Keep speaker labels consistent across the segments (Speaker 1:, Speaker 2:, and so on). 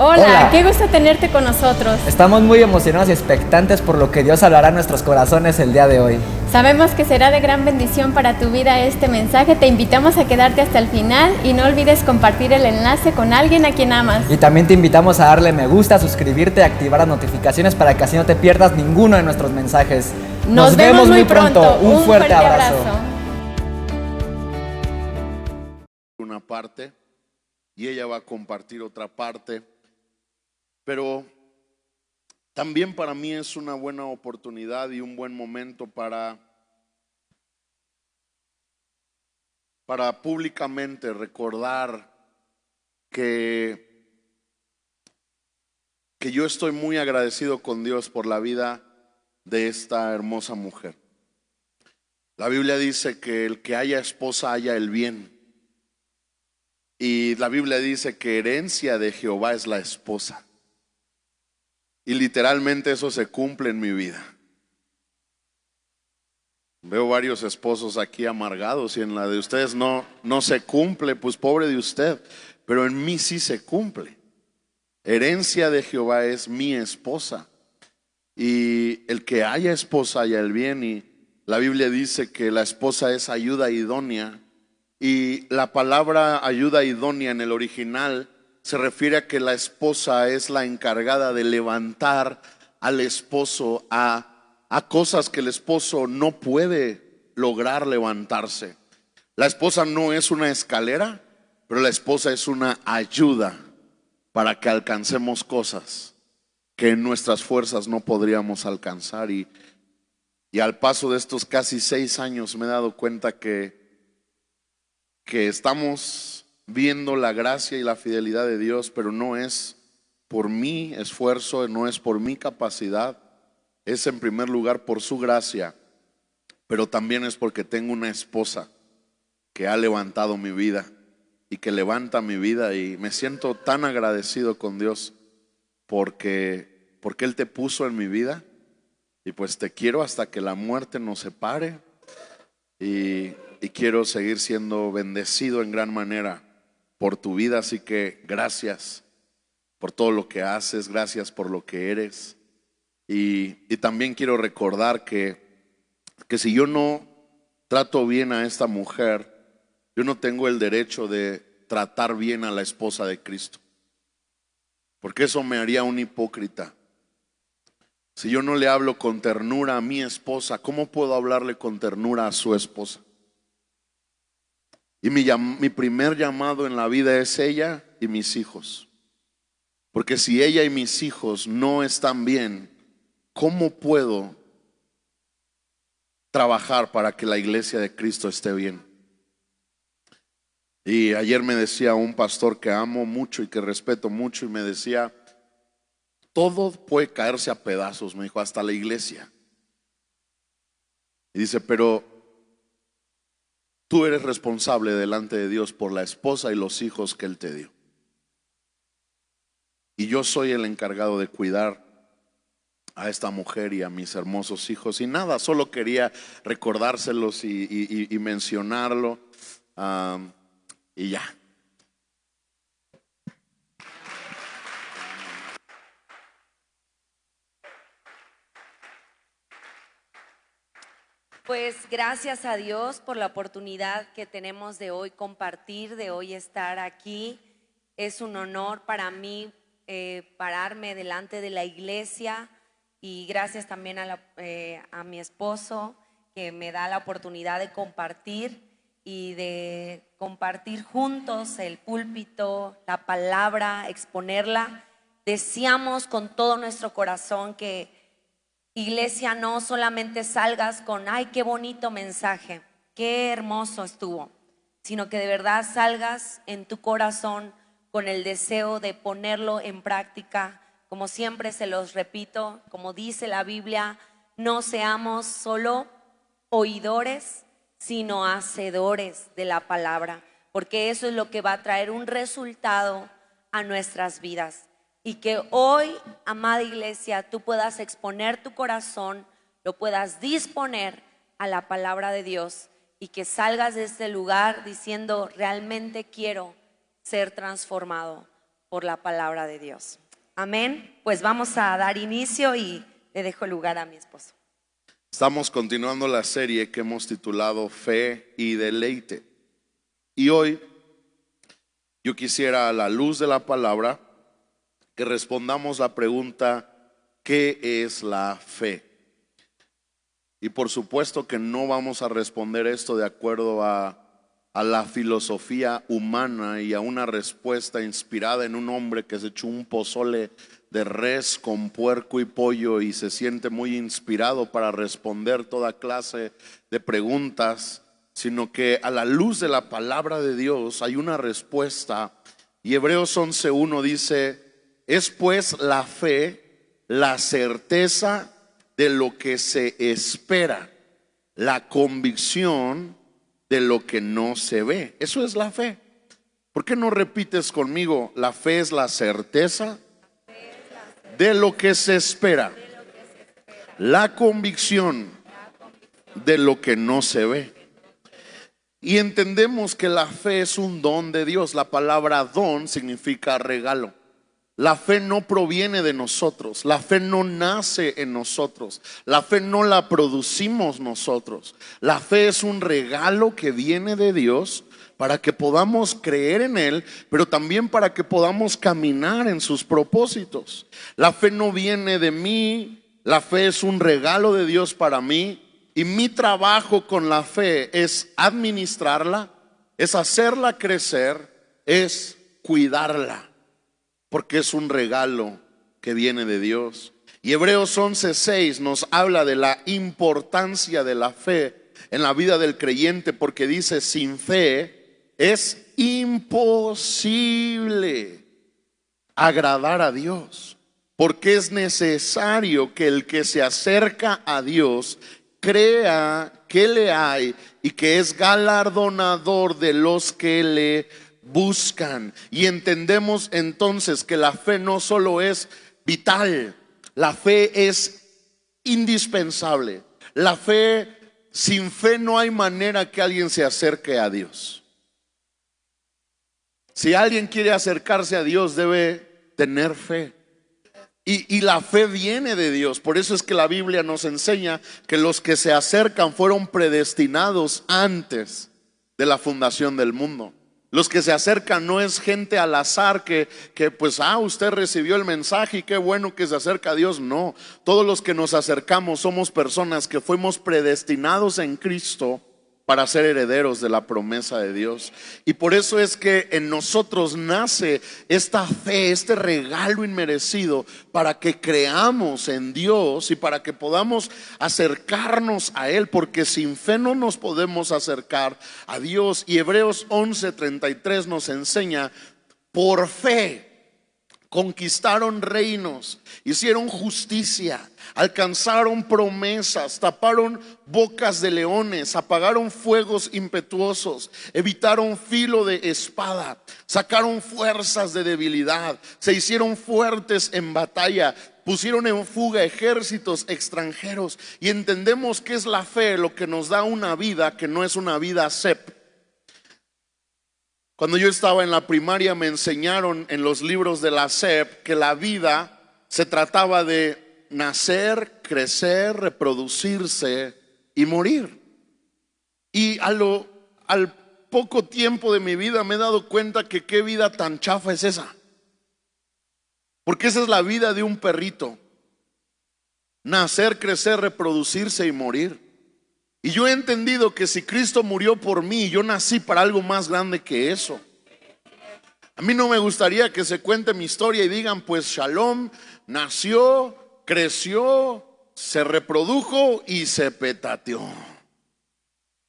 Speaker 1: Hola, qué gusto tenerte con nosotros.
Speaker 2: Estamos muy emocionados y expectantes por lo que Dios hablará en nuestros corazones el día de hoy.
Speaker 1: Sabemos que será de gran bendición para tu vida este mensaje. Te invitamos a quedarte hasta el final y no olvides compartir el enlace con alguien a quien amas.
Speaker 2: Y también te invitamos a darle me gusta, suscribirte y activar las notificaciones para que así no te pierdas ninguno de nuestros mensajes.
Speaker 1: Nos vemos muy pronto. Un fuerte abrazo.
Speaker 3: Una parte y ella va a compartir otra parte. Pero también para mí es una buena oportunidad y un buen momento para públicamente recordar que yo estoy muy agradecido con Dios por la vida de esta hermosa mujer. La Biblia dice que el que haya esposa haya el bien. Y la Biblia dice que herencia de Jehová es la esposa. Y literalmente eso se cumple en mi vida. Veo varios esposos aquí amargados y en la de ustedes no se cumple, pues pobre de usted. Pero en mí sí se cumple. Herencia de Jehová es mi esposa. Y el que haya esposa haya el bien. Y la Biblia dice que la esposa es ayuda idónea. Y la palabra ayuda idónea en el original se refiere a que la esposa es la encargada de levantar al esposo a cosas que el esposo no puede lograr levantarse. La esposa no es una escalera, pero la esposa es una ayuda para que alcancemos cosas que en nuestras fuerzas no podríamos alcanzar. Y al paso de estos casi 6 años me he dado cuenta que estamos viendo la gracia y la fidelidad de Dios, pero no es por mi esfuerzo, no es por mi capacidad, es en primer lugar por su gracia, pero también es porque tengo una esposa que ha levantado mi vida y que levanta mi vida, y me siento tan agradecido con Dios porque Él te puso en mi vida, y pues te quiero hasta que la muerte nos separe, y quiero seguir siendo bendecido en gran manera por tu vida. Así que gracias por todo lo que haces, gracias por lo que eres. Y también quiero recordar que si yo no trato bien a esta mujer, yo no tengo el derecho de tratar bien a la esposa de Cristo, porque eso me haría un hipócrita. Si yo no le hablo con ternura a mi esposa, ¿cómo puedo hablarle con ternura a su esposa? Y mi primer llamado en la vida es ella y mis hijos. Porque si ella y mis hijos no están bien, ¿cómo puedo trabajar para que la iglesia de Cristo esté bien? Y ayer me decía un pastor que amo mucho y que respeto mucho, y me decía, todo puede caerse a pedazos, me dijo, hasta la iglesia. Y dice, pero tú eres responsable delante de Dios por la esposa y los hijos que Él te dio. Y yo soy el encargado de cuidar a esta mujer y a mis hermosos hijos. Y nada, solo quería recordárselos y mencionarlo. Y ya.
Speaker 4: Pues gracias a Dios por la oportunidad que tenemos de hoy compartir, de hoy estar aquí. Es un honor para mí pararme delante de la iglesia, y gracias también a mi esposo, que me da la oportunidad de compartir y de compartir juntos el púlpito, la palabra, exponerla. Deseamos con todo nuestro corazón que iglesia no solamente salgas con ay, qué bonito mensaje, qué hermoso estuvo, sino que de verdad salgas en tu corazón con el deseo de ponerlo en práctica. Como siempre se los repito, como dice la Biblia, no seamos solo oidores, sino hacedores de la palabra, porque eso es lo que va a traer un resultado a nuestras vidas. Y que hoy, amada iglesia, tú puedas exponer tu corazón, lo puedas disponer a la palabra de Dios, y que salgas de este lugar diciendo, realmente quiero ser transformado. por la palabra de Dios. Amén. Pues vamos a dar inicio y le dejo lugar a mi esposo.
Speaker 3: Estamos continuando la serie que hemos titulado Fe y Deleite. Y hoy yo quisiera, a la luz de la palabra, que respondamos la pregunta: ¿qué es la fe? Y por supuesto que no vamos a responder esto de acuerdo a la filosofía humana y a una respuesta inspirada en un hombre que se echó un pozole de res con puerco y pollo y se siente muy inspirado para responder toda clase de preguntas, sino que a la luz de la palabra de Dios hay una respuesta. Y Hebreos 11:1 dice: es pues la fe la certeza de lo que se espera, la convicción de lo que no se ve. Eso es la fe. ¿Por qué no repites conmigo? La fe es la certeza de lo que se espera, la convicción de lo que no se ve. Y entendemos que la fe es un don de Dios. La palabra don significa regalo. La fe no proviene de nosotros, la fe no nace en nosotros, la fe no la producimos nosotros. La fe es un regalo que viene de Dios para que podamos creer en Él, pero también para que podamos caminar en sus propósitos. La fe no viene de mí, la fe es un regalo de Dios para mí, y mi trabajo con la fe es administrarla, es hacerla crecer, es cuidarla, porque es un regalo que viene de Dios. Y Hebreos 11:6 nos habla de la importancia de la fe en la vida del creyente, porque dice: sin fe es imposible agradar a Dios, porque es necesario que el que se acerca a Dios crea que le hay y que es galardonador de los que le buscan. Y entendemos entonces que la fe no solo es vital, la fe es indispensable. La fe, sin fe no hay manera que alguien se acerque a Dios. Si alguien quiere acercarse a Dios, debe tener fe. Y la fe viene de Dios. Por eso es que la Biblia nos enseña que los que se acercan fueron predestinados antes de la fundación del mundo. Los que se acercan no es gente al azar que pues usted recibió el mensaje y qué bueno que se acerca a Dios. No, todos los que nos acercamos somos personas que fuimos predestinados en Cristo para ser herederos de la promesa de Dios. Y por eso es que en nosotros nace esta fe, este regalo inmerecido, para que creamos en Dios y para que podamos acercarnos a Él, porque sin fe no nos podemos acercar a Dios. Y Hebreos 11:33 nos enseña: por fe conquistaron reinos, hicieron justicia, alcanzaron promesas, taparon bocas de leones, apagaron fuegos impetuosos, evitaron filo de espada, sacaron fuerzas de debilidad, se hicieron fuertes en batalla, pusieron en fuga ejércitos extranjeros. Y entendemos que es la fe lo que nos da una vida que no es una vida SEP. Cuando yo estaba en la primaria me enseñaron en los libros de la SEP que la vida se trataba de nacer, crecer, reproducirse y morir. Y al poco tiempo de mi vida me he dado cuenta que qué vida tan chafa es esa. Porque esa es la vida de un perrito: nacer, crecer, reproducirse y morir. Y yo he entendido que si Cristo murió por mí, yo nací para algo más grande que eso. A mí no me gustaría que se cuente mi historia y digan: pues Shalom nació, creció, se reprodujo y se petateó.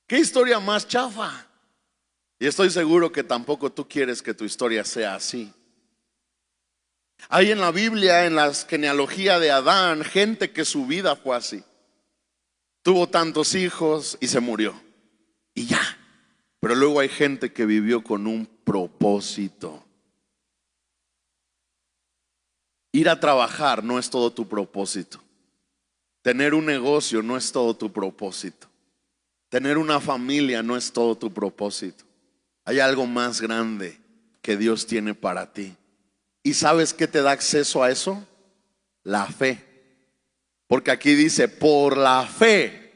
Speaker 3: ¿Qué historia más chafa? Y estoy seguro que tampoco tú quieres que tu historia sea así. Hay en la Biblia, en la genealogía de Adán, gente que su vida fue así. Tuvo tantos hijos y se murió. Y ya. Pero luego hay gente que vivió con un propósito. Ir a trabajar no es todo tu propósito. Tener un negocio no es todo tu propósito. Tener una familia no es todo tu propósito. Hay algo más grande que Dios tiene para ti. ¿Y sabes qué te da acceso a eso? La fe. Porque aquí dice, por la fe,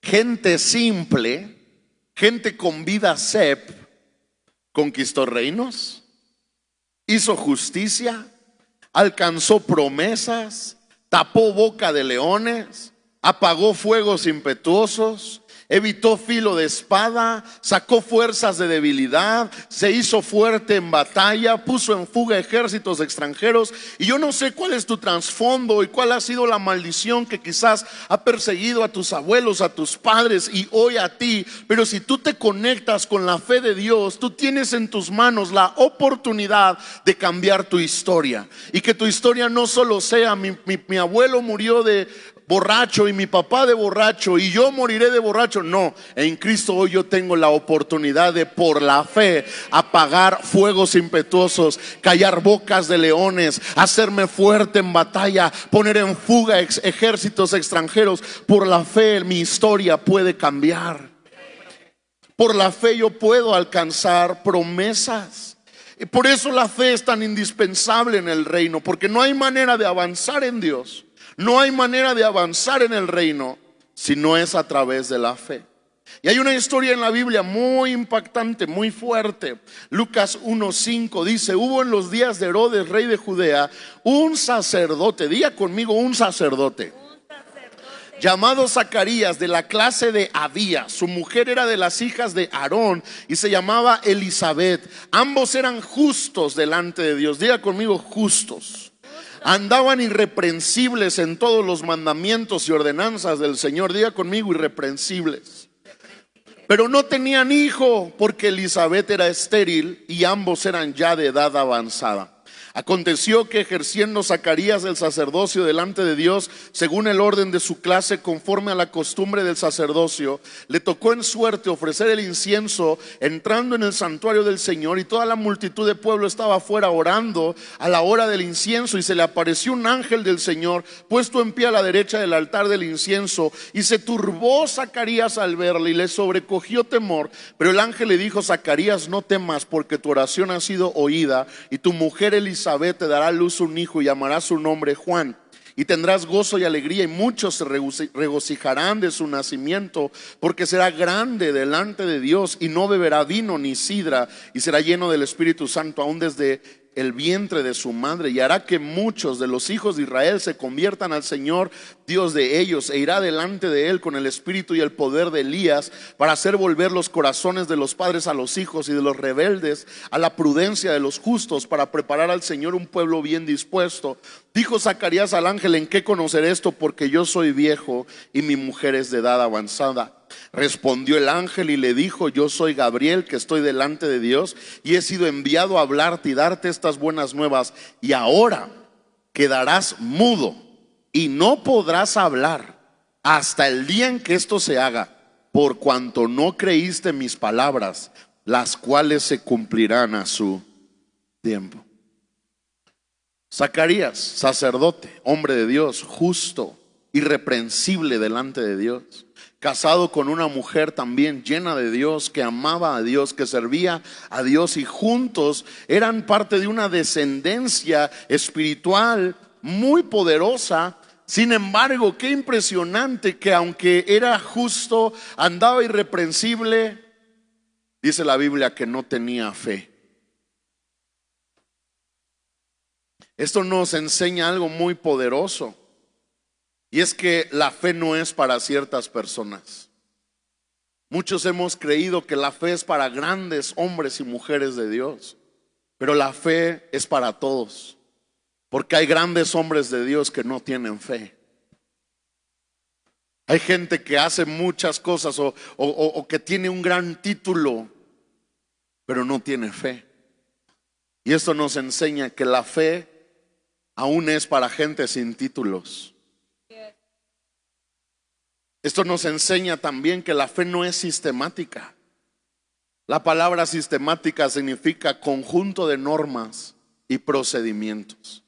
Speaker 3: gente simple, gente con vida sep, conquistó reinos, hizo justicia, alcanzó promesas, tapó boca de leones, apagó fuegos impetuosos, evitó filo de espada, sacó fuerzas de debilidad, se hizo fuerte en batalla, puso en fuga ejércitos extranjeros. Y yo no sé cuál es tu trasfondo y cuál ha sido la maldición que quizás ha perseguido a tus abuelos, a tus padres y hoy a ti. Pero si tú te conectas con la fe de Dios, tú tienes en tus manos la oportunidad de cambiar tu historia. Y que tu historia no solo sea mi abuelo murió de borracho y mi papá de borracho y yo moriré de borracho. No, en Cristo hoy yo tengo la oportunidad de, por la fe, apagar fuegos impetuosos, callar bocas de leones, hacerme fuerte en batalla, poner en fuga ejércitos extranjeros. Por la fe mi historia puede cambiar. Por la fe yo puedo alcanzar promesas. Y por eso la fe es tan indispensable en el reino, porque no hay manera de avanzar en Dios, no hay manera de avanzar en el reino si no es a través de la fe. Y hay una historia en la Biblia muy impactante, muy fuerte. Lucas 1:5 dice: hubo en los días de Herodes, rey de Judea, un sacerdote, diga conmigo, un sacerdote, llamado Zacarías, de la clase de Abías. Su mujer era de las hijas de Aarón y se llamaba Elizabeth. Ambos eran justos delante de Dios. Diga conmigo, justos. Andaban irreprensibles en todos los mandamientos y ordenanzas del Señor. Diga conmigo, irreprensibles. Pero no tenían hijo porque Elizabeth era estéril y ambos eran ya de edad avanzada. Aconteció que, ejerciendo Zacarías el sacerdocio delante de Dios, según el orden de su clase, conforme a la costumbre del sacerdocio, le tocó en suerte ofrecer el incienso entrando en el santuario del Señor, y toda la multitud de pueblo estaba afuera orando a la hora del incienso, y se le apareció un ángel del Señor puesto en pie a la derecha del altar del incienso, y se turbó Zacarías al verle y le sobrecogió temor. Pero el ángel le dijo: Zacarías, no temas, porque tu oración ha sido oída, y tu mujer Elizabeth te dará a luz un hijo y llamará su nombre Juan. Y tendrás gozo y alegría, y muchos se regocijarán de su nacimiento, porque será grande delante de Dios, y no beberá vino ni sidra, y será lleno del Espíritu Santo aún desde el vientre de su madre, y hará que muchos de los hijos de Israel se conviertan al Señor Dios de ellos, e irá delante de él con el espíritu y el poder de Elías, para hacer volver los corazones de los padres a los hijos y de los rebeldes a la prudencia de los justos, para preparar al Señor un pueblo bien dispuesto. Dijo Zacarías al ángel: ¿en qué conocer esto? Porque yo soy viejo y mi mujer es de edad avanzada. Respondió el ángel y le dijo: yo soy Gabriel, que estoy delante de Dios, y he sido enviado a hablarte y darte estas buenas nuevas. Y ahora quedarás mudo y no podrás hablar hasta el día en que esto se haga, por cuanto no creíste mis palabras, las cuales se cumplirán a su tiempo. Zacarías, sacerdote, hombre de Dios, justo, irreprensible delante de Dios, casado con una mujer también llena de Dios, que amaba a Dios, que servía a Dios, y juntos eran parte de una descendencia espiritual muy poderosa. Sin embargo, qué impresionante que, aunque era justo, andaba irreprensible, dice la Biblia que no tenía fe. Esto nos enseña algo muy poderoso, y es que la fe no es para ciertas personas. Muchos hemos creído que la fe es para grandes hombres y mujeres de Dios, pero la fe es para todos, porque hay grandes hombres de Dios que no tienen fe. Hay gente que hace muchas cosas o que tiene un gran título, pero no tiene fe. Y esto nos enseña que la fe aún es para gente sin títulos. Esto nos enseña también que la fe no es sistemática. La palabra sistemática significa conjunto de normas y procedimientos.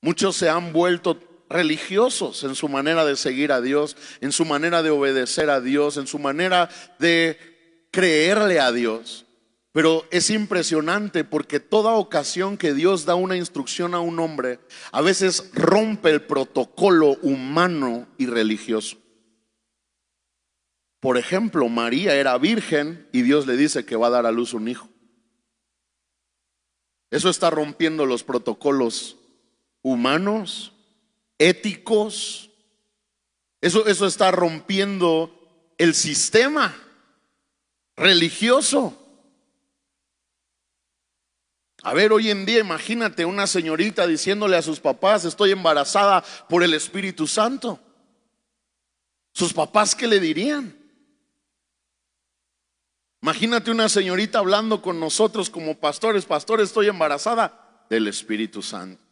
Speaker 3: Muchos se han vuelto religiosos en su manera de seguir a Dios, en su manera de obedecer a Dios, en su manera de creerle a Dios. Pero es impresionante porque toda ocasión que Dios da una instrucción a un hombre, a veces rompe el protocolo humano y religioso. Por ejemplo, María era virgen y Dios le dice que va a dar a luz un hijo. Eso está rompiendo los protocolos humanos, éticos. Eso está rompiendo el sistema religioso. A ver, hoy en día imagínate una señorita diciéndole a sus papás: estoy embarazada por el Espíritu Santo. ¿Sus papás qué le dirían? Imagínate una señorita hablando con nosotros como pastores: pastor, estoy embarazada del Espíritu Santo.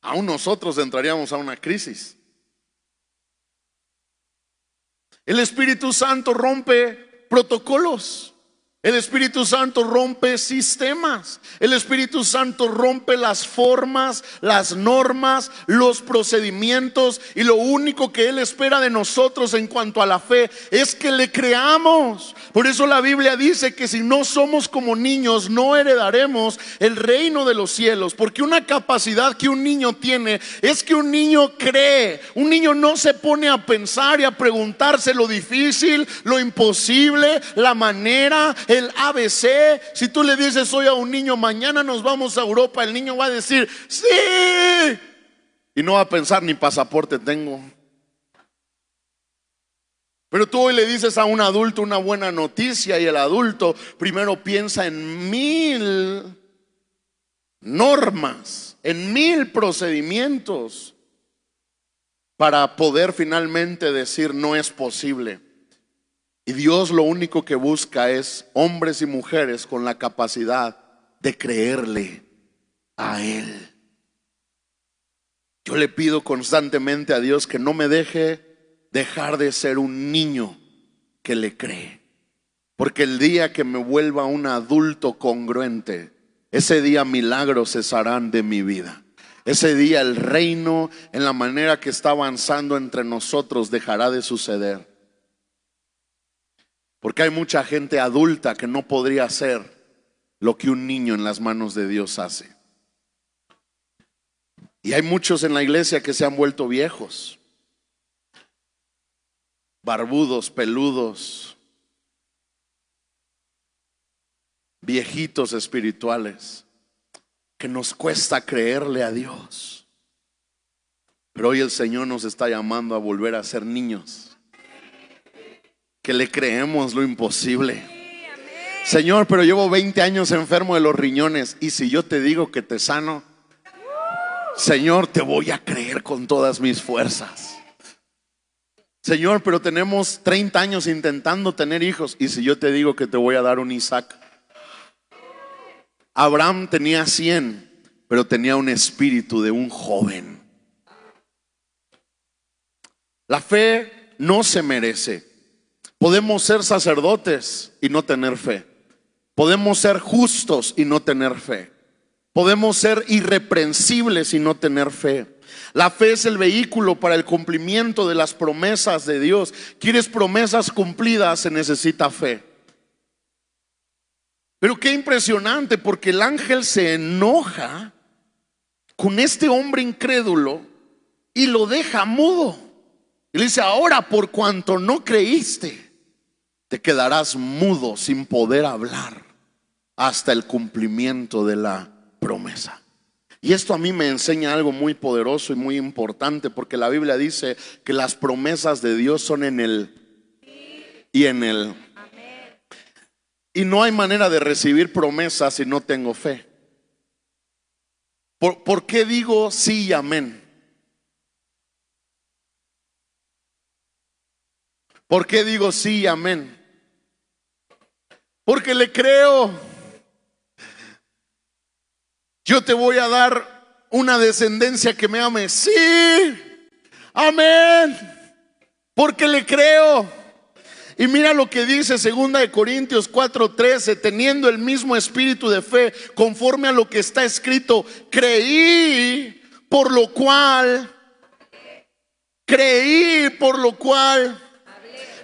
Speaker 3: Aún nosotros entraríamos a una crisis. El Espíritu Santo rompe protocolos. El Espíritu Santo rompe sistemas. El Espíritu Santo rompe las formas, las normas, los procedimientos. Y lo único que Él espera de nosotros en cuanto a la fe es que le creamos. Por eso la Biblia dice que si no somos como niños, no heredaremos el reino de los cielos. Porque una capacidad que un niño tiene es que un niño cree. Un niño no se pone a pensar y a preguntarse lo difícil, lo imposible, la manera, el ABC. Si tú le dices hoy a un niño: mañana nos vamos a Europa, el niño va a decir sí, y no va a pensar: ni pasaporte tengo. Pero tú hoy le dices a un adulto una buena noticia y el adulto primero piensa en 1000 normas, en 1000 procedimientos para poder finalmente decir: no es posible. Y Dios lo único que busca es hombres y mujeres con la capacidad de creerle a Él. Yo le pido constantemente a Dios que no me deje dejar de ser un niño que le cree. Porque el día que me vuelva un adulto congruente, ese día milagros cesarán de mi vida. Ese día el reino, en la manera que está avanzando entre nosotros, dejará de suceder. Porque hay mucha gente adulta que no podría hacer lo que un niño en las manos de Dios hace. Y hay muchos en la iglesia que se han vuelto viejos, barbudos, peludos, viejitos espirituales, que nos cuesta creerle a Dios. Pero hoy el Señor nos está llamando a volver a ser niños, que le creemos lo imposible. Señor, pero llevo 20 años enfermo de los riñones, y si yo te digo que te sano, Señor, te voy a creer con todas mis fuerzas. Señor, pero tenemos 30 años intentando tener hijos, y si yo te digo que te voy a dar un Isaac. Abraham tenía 100, pero tenía un espíritu de un joven. La fe no se merece. Podemos ser sacerdotes y no tener fe. Podemos ser justos y no tener fe. Podemos ser irreprensibles y no tener fe. La fe es el vehículo para el cumplimiento de las promesas de Dios. ¿Quieres promesas cumplidas? Se necesita fe. Pero qué impresionante, porque el ángel se enoja con este hombre incrédulo y lo deja mudo. Y le dice: ahora, por cuanto no creíste, te quedarás mudo sin poder hablar hasta el cumplimiento de la promesa. Y esto a mí me enseña algo muy poderoso y muy importante, porque la Biblia dice que las promesas de Dios son en Él y en Él. Y no hay manera de recibir promesas si no tengo fe. ¿Por qué digo sí y amén? ¿Por qué digo sí y amén? Porque le creo. Yo te voy a dar una descendencia que me ame. Sí, amén. Porque le creo. Y mira lo que dice 2 Corintios 4:13: teniendo el mismo espíritu de fe, conforme a lo que está escrito, creí, por lo cual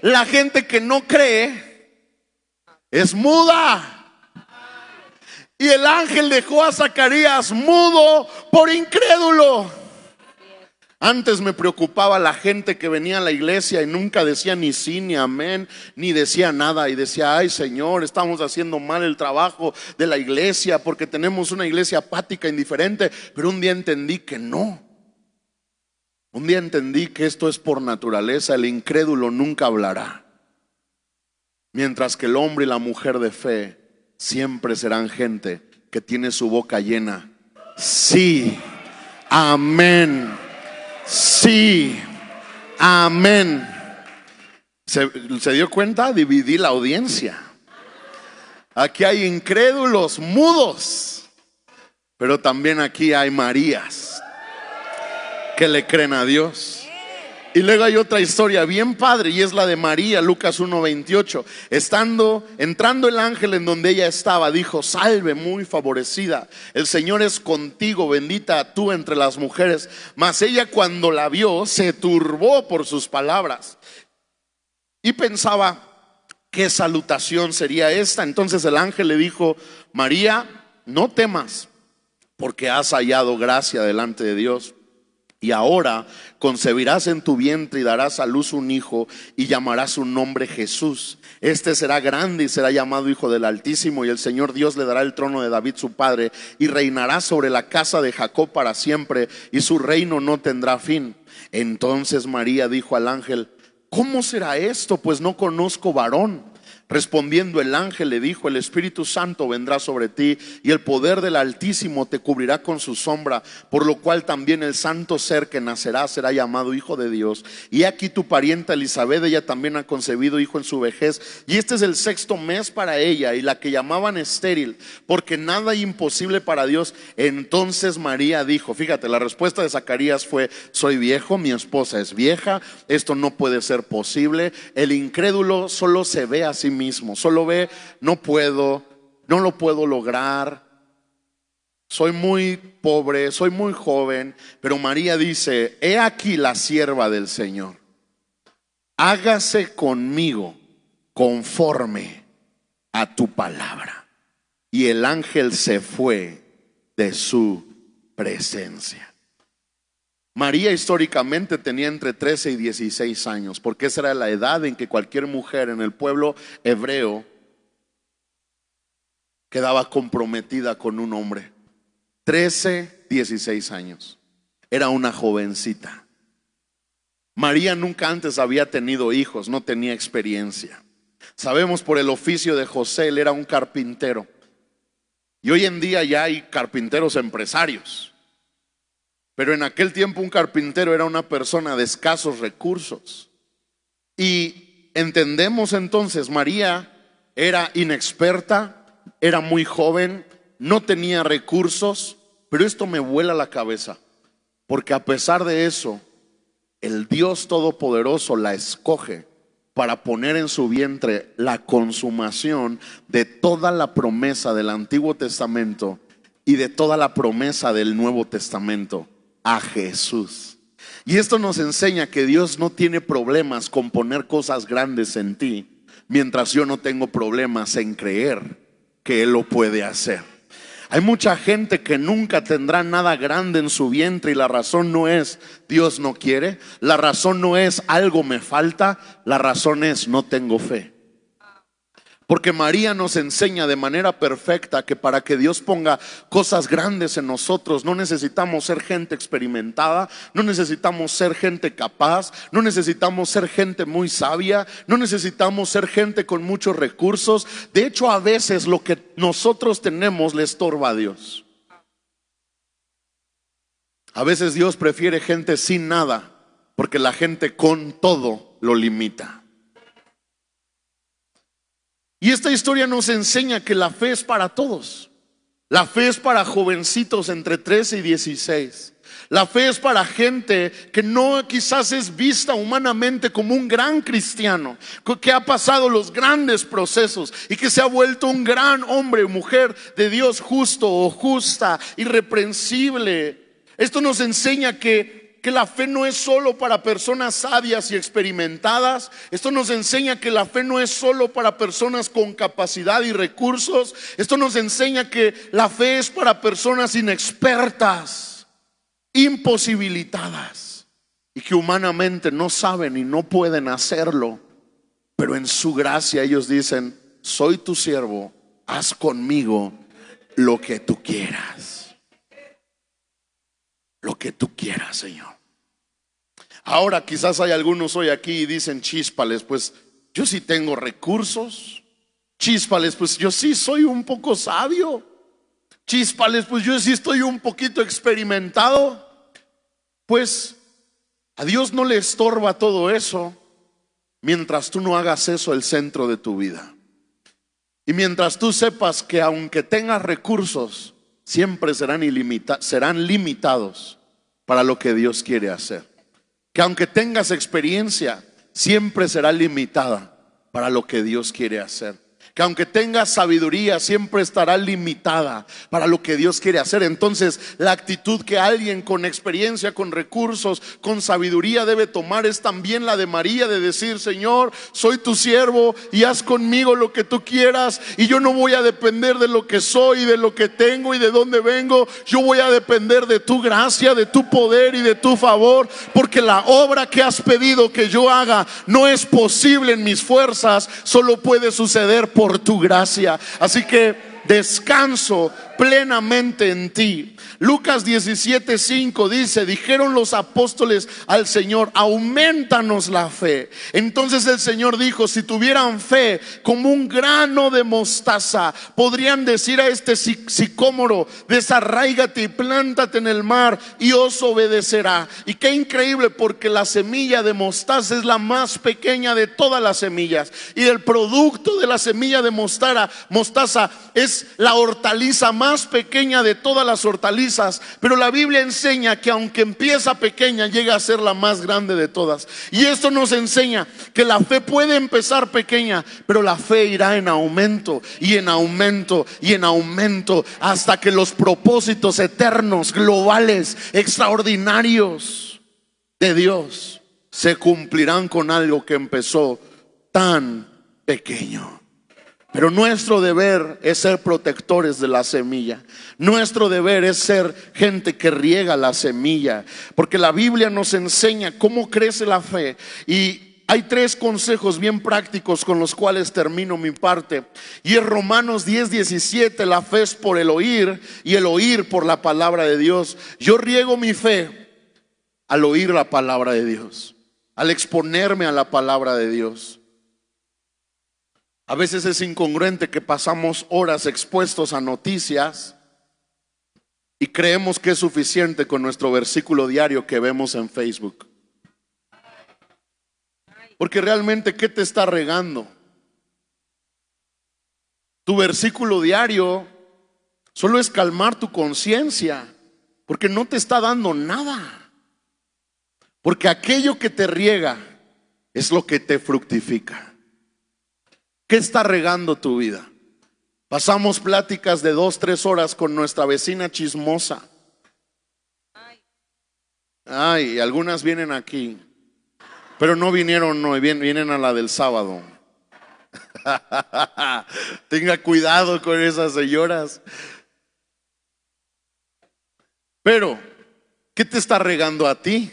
Speaker 3: la gente que no cree es muda. Y el ángel dejó a Zacarías mudo por incrédulo. Antes me preocupaba la gente que venía a la iglesia y nunca decía ni sí, ni amén, ni decía nada. Y decía, ay Señor, estamos haciendo mal el trabajo de la iglesia porque tenemos una iglesia apática, indiferente. Pero un día entendí que no. Un día entendí que esto es por naturaleza. El incrédulo nunca hablará. Mientras que el hombre y la mujer de fe siempre serán gente que tiene su boca llena. Sí, amén. Sí, amén. ¿Se dio cuenta? Dividí la audiencia. Aquí hay incrédulos mudos, pero también aquí hay Marías que le creen a Dios. Y luego hay otra historia bien padre, y es la de María, Lucas 1:28. Entrando el ángel en donde ella estaba, dijo, salve muy favorecida, el Señor es contigo, bendita tú entre las mujeres. Mas ella, cuando la vio, se turbó por sus palabras y pensaba, ¿qué salutación sería esta? Entonces el ángel le dijo, María, no temas, porque has hallado gracia delante de Dios. Y ahora concebirás en tu vientre y darás a luz un hijo y llamarás su nombre Jesús. Este será grande y será llamado Hijo del Altísimo, y el Señor Dios le dará el trono de David su padre y reinará sobre la casa de Jacob para siempre, y su reino no tendrá fin. Entonces María dijo al ángel, ¿cómo será esto? Pues no conozco varón. Respondiendo el ángel le dijo, el Espíritu Santo vendrá sobre ti y el poder del Altísimo te cubrirá con su sombra, por lo cual también el santo ser que nacerá será llamado Hijo de Dios. Y aquí tu parienta Elisabet, ella también ha concebido hijo en su vejez, y este es el 6º mes para ella, y la que llamaban estéril, porque nada hay imposible para Dios. Entonces María dijo, fíjate, la respuesta de Zacarías fue, soy viejo, mi esposa es vieja, esto no puede ser posible. El incrédulo solo se ve a sí mismo, solo ve, no lo puedo lograr, soy muy pobre, soy muy joven. Pero María dice, he aquí la sierva del Señor, hágase conmigo conforme a tu palabra. Y el ángel se fue de su presencia. María históricamente tenía entre 13 y 16 años, porque esa era la edad en que cualquier mujer en el pueblo hebreo quedaba comprometida con un hombre. 13, 16 años. Era una jovencita. María nunca antes había tenido hijos, no tenía experiencia. Sabemos por el oficio de José, él era un carpintero. Y hoy en día ya hay carpinteros empresarios. Pero en aquel tiempo un carpintero era una persona de escasos recursos. Y entendemos entonces, María era inexperta, era muy joven, no tenía recursos. Pero esto me vuela la cabeza, porque a pesar de eso, el Dios Todopoderoso la escoge para poner en su vientre la consumación de toda la promesa del Antiguo Testamento y de toda la promesa del Nuevo Testamento, a Jesús. Y esto nos enseña que Dios no tiene problemas con poner cosas grandes en ti, mientras yo no tengo problemas en creer que Él lo puede hacer. Hay mucha gente que nunca tendrá nada grande en su vientre, y la razón no es Dios no quiere, la razón no es algo me falta, la razón es no tengo fe. Porque María nos enseña de manera perfecta que para que Dios ponga cosas grandes en nosotros no necesitamos ser gente experimentada, no necesitamos ser gente capaz, no necesitamos ser gente muy sabia, no necesitamos ser gente con muchos recursos. De hecho, a veces lo que nosotros tenemos le estorba a Dios. A veces Dios prefiere gente sin nada, porque la gente con todo lo limita. Y esta historia nos enseña que la fe es para todos. La fe es para jovencitos entre 13 y 16. La fe es para gente que no quizás es vista humanamente como un gran cristiano, que ha pasado los grandes procesos y que se ha vuelto un gran hombre o mujer de Dios, justo o justa, irreprensible. Esto nos enseña que que la fe no es solo para personas sabias y experimentadas. Esto nos enseña que la fe no es solo para personas con capacidad y recursos. Esto nos enseña que la fe es para personas inexpertas, imposibilitadas, y que humanamente no saben y no pueden hacerlo. Pero en su gracia ellos dicen: soy tu siervo, haz conmigo lo que tú quieras. Lo que tú quieras, Señor. Ahora quizás hay algunos hoy aquí y dicen: chíspales, pues yo sí tengo recursos. Chíspales, pues yo sí soy un poco sabio. Chíspales, pues yo sí estoy un poquito experimentado. Pues a Dios no le estorba todo eso, mientras tú no hagas eso el centro de tu vida. Y mientras tú sepas que aunque tengas recursos, siempre serán limitados para lo que Dios quiere hacer. Que aunque tengas experiencia, siempre será limitada para lo que Dios quiere hacer. Que aunque tengas sabiduría, siempre estará limitada para lo que Dios quiere hacer. Entonces, la actitud que alguien con experiencia, con recursos, con sabiduría debe tomar es también la de María, de decir: Señor, soy tu siervo y haz conmigo lo que tú quieras. Y yo no voy a depender de lo que soy, de lo que tengo y de dónde vengo. Yo voy a depender de tu gracia, de tu poder y de tu favor, porque la obra que has pedido que yo haga no es posible en mis fuerzas, solo puede suceder por tu gracia. Así que descanso plenamente en ti. Lucas 17:5 dice: dijeron los apóstoles al Señor: aumentanos la fe. Entonces el Señor dijo: si tuvieran fe como un grano de mostaza, podrían decir a este sicómoro: desarráigate y plántate en el mar, y os obedecerá. Y qué increíble, porque la semilla de mostaza es la más pequeña de todas las semillas, y el producto de la semilla de mostaza es la hortaliza más pequeña de todas las hortalizas. Pero la Biblia enseña que aunque empieza pequeña, llega a ser la más grande de todas. Y esto nos enseña que la fe puede empezar pequeña, pero la fe irá en aumento y en aumento y en aumento, hasta que los propósitos eternos, globales, extraordinarios de Dios se cumplirán con algo que empezó tan pequeño. Pero nuestro deber es ser protectores de la semilla. Nuestro deber es ser gente que riega la semilla, porque la Biblia nos enseña cómo crece la fe. Y hay 3 consejos bien prácticos con los cuales termino mi parte. Y en Romanos 10:17, la fe es por el oír, y el oír por la palabra de Dios. Yo riego mi fe al oír la palabra de Dios, al exponerme a la palabra de Dios. A veces es incongruente que pasamos horas expuestos a noticias y creemos que es suficiente con nuestro versículo diario que vemos en Facebook. Porque realmente, ¿qué te está regando? Tu versículo diario solo es calmar tu conciencia, porque no te está dando nada. Porque aquello que te riega es lo que te fructifica. ¿Qué está regando tu vida? Pasamos pláticas de 2-3 horas con nuestra vecina chismosa. Ay, algunas vienen aquí, pero no vinieron hoy, vienen a la del sábado. Tenga cuidado con esas señoras. Pero, ¿qué te está regando a ti?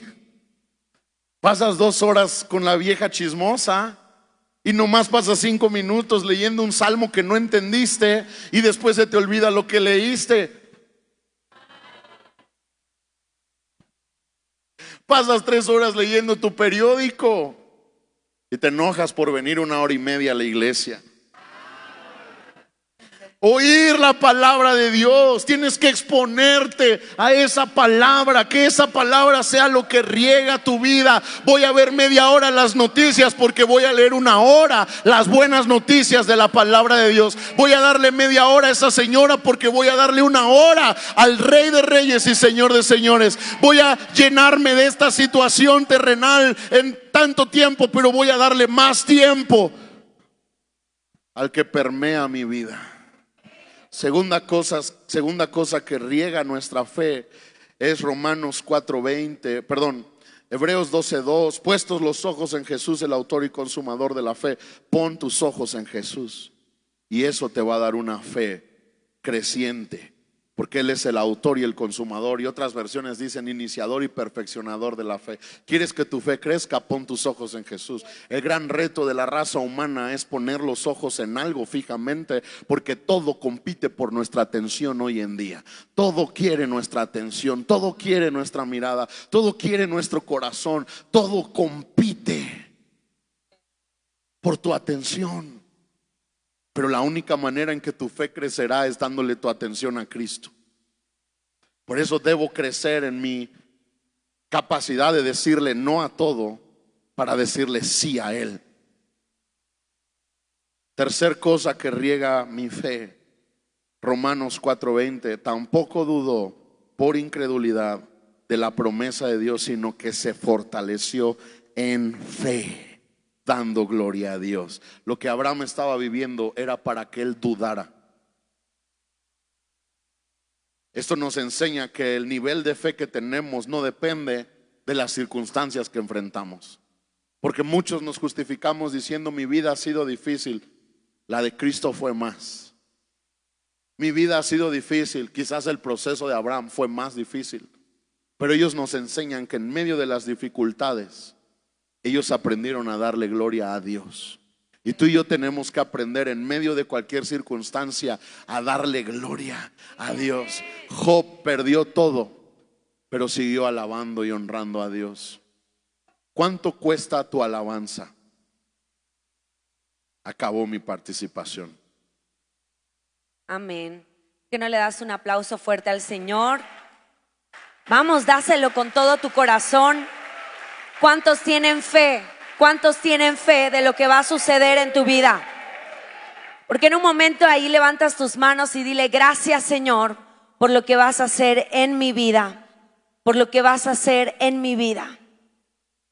Speaker 3: Pasas 2 horas con la vieja chismosa y nomás pasas 5 minutos leyendo un salmo que no entendiste, y después se te olvida lo que leíste. Pasas 3 horas leyendo tu periódico y te enojas por venir 1 hora y media a la iglesia. Oír la palabra de Dios, tienes que exponerte a esa palabra, que esa palabra sea lo que riega tu vida. Voy a ver media hora las noticias porque voy a leer 1 hora las buenas noticias de la palabra de Dios. Voy a darle media hora a esa señora porque voy a darle 1 hora al Rey de Reyes y Señor de Señores. Voy a llenarme de esta situación terrenal en tanto tiempo, pero voy a darle más tiempo al que permea mi vida. Segunda cosa que riega nuestra fe es Romanos 4:20, perdón, Hebreos 12:2, puestos los ojos en Jesús, el autor y consumador de la fe. Pon tus ojos en Jesús y eso te va a dar una fe creciente, porque Él es el autor y el consumador, y otras versiones dicen iniciador y perfeccionador de la fe. ¿Quieres que tu fe crezca? Pon tus ojos en Jesús. El gran reto de la raza humana es poner los ojos en algo fijamente, porque todo compite por nuestra atención hoy en día. Todo quiere nuestra atención, todo quiere nuestra mirada, todo quiere nuestro corazón, todo compite por tu atención. Pero la única manera en que tu fe crecerá es dándole tu atención a Cristo. Por eso debo crecer en mi capacidad de decirle no a todo para decirle sí a Él. Tercer cosa que riega mi fe, Romanos 4:20, tampoco dudó por incredulidad de la promesa de Dios, sino que se fortaleció en fe, dando gloria a Dios. Lo que Abraham estaba viviendo era para que él dudara. Esto nos enseña que el nivel de fe que tenemos no depende de las circunstancias que enfrentamos, porque muchos nos justificamos diciendo mi vida ha sido difícil. La de Cristo fue más. Mi vida ha sido difícil, quizás el proceso de Abraham fue más difícil, pero ellos nos enseñan que en medio de las dificultades ellos aprendieron a darle gloria a Dios. Y tú y yo tenemos que aprender en medio de cualquier circunstancia a darle gloria a Dios. Job perdió todo, pero siguió alabando y honrando a Dios. ¿Cuánto cuesta tu alabanza? Acabó mi participación.
Speaker 4: Amén. ¿Que no le das un aplauso fuerte al Señor? Vamos, dáselo con todo tu corazón. ¿Cuántos tienen fe? ¿Cuántos tienen fe de lo que va a suceder en tu vida? Porque en un momento ahí levantas tus manos y dile gracias, Señor, por lo que vas a hacer en mi vida, por lo que vas a hacer en mi vida.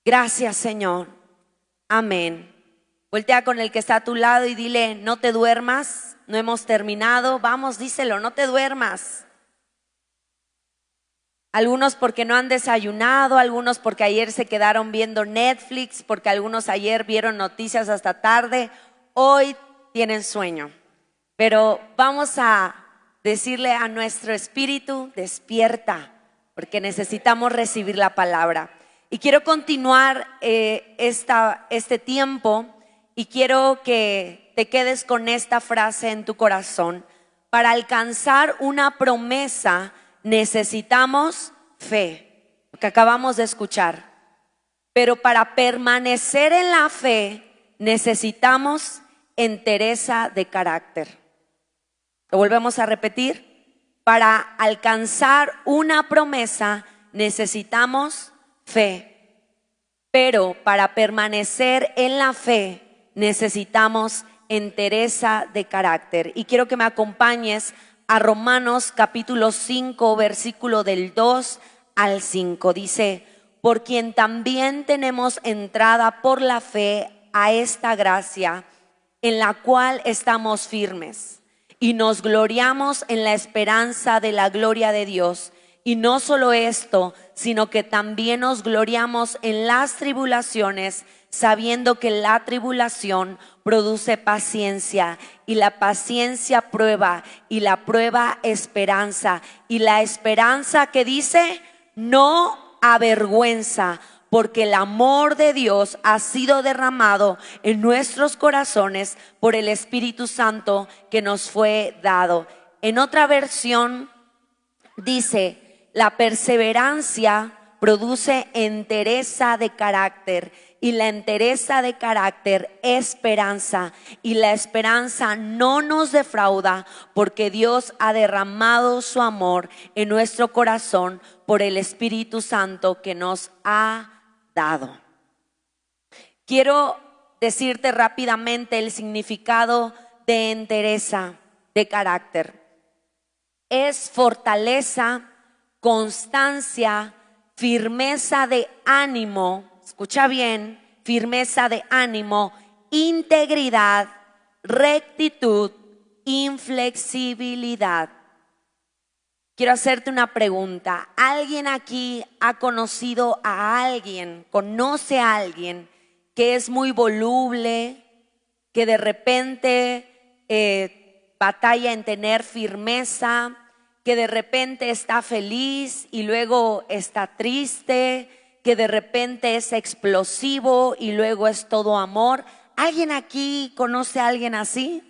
Speaker 4: Gracias, Señor. Amén. Voltea con el que está a tu lado y dile, no te duermas, no hemos terminado. Vamos, díselo, no te duermas. Algunos porque no han desayunado, algunos porque ayer se quedaron viendo Netflix, porque algunos ayer vieron noticias hasta tarde. Hoy tienen sueño, pero vamos a decirle a nuestro espíritu, despierta, porque necesitamos recibir la palabra. Y quiero continuar este tiempo y quiero que te quedes con esta frase en tu corazón. Para alcanzar una promesa necesitamos fe, lo que acabamos de escuchar. Pero para permanecer en la fe necesitamos entereza de carácter. Lo volvemos a repetir. Para alcanzar una promesa necesitamos fe, pero para permanecer en la fe necesitamos entereza de carácter. Y quiero que me acompañes a Romanos capítulo 5, versículo del 2 al 5. Dice, por quien también tenemos entrada por la fe a esta gracia, en la cual estamos firmes y nos gloriamos en la esperanza de la gloria de Dios. Y no solo esto, sino que también nos gloriamos en las tribulaciones, sabiendo que la tribulación produce paciencia, y la paciencia prueba, y la prueba esperanza, y la esperanza que dice no avergüenza, porque el amor de Dios ha sido derramado en nuestros corazones por el Espíritu Santo que nos fue dado. En otra versión dice, la perseverancia produce entereza de carácter, y la entereza de carácter esperanza, y la esperanza no nos defrauda, porque Dios ha derramado su amor en nuestro corazón por el Espíritu Santo que nos ha dado. Quiero decirte rápidamente el significado de entereza de carácter. Es fortaleza, constancia, firmeza de ánimo. Escucha bien, firmeza de ánimo, integridad, rectitud, inflexibilidad. quiero hacerte una pregunta. ¿Alguien aquí ha conocido a alguien, conoce a alguien que es muy voluble, que de repente batalla en tener firmeza, que de repente está feliz y luego está triste, que de repente es explosivo y luego es todo amor? ¿Alguien aquí conoce a alguien así?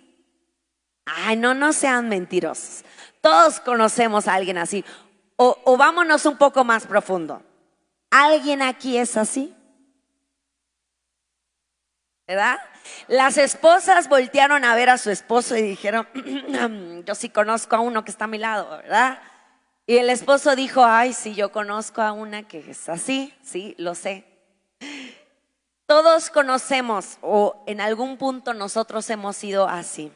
Speaker 4: Ay, no sean mentirosos. Todos conocemos a alguien así. O vámonos un poco más profundo. ¿Alguien aquí es así? ¿Verdad? Las esposas voltearon a ver a su esposo y dijeron, yo sí conozco a uno que está a mi lado, ¿verdad? Y el esposo dijo, ay, sí, yo conozco a una que es así, sí, lo sé. Todos conocemos, o en algún punto nosotros hemos sido así.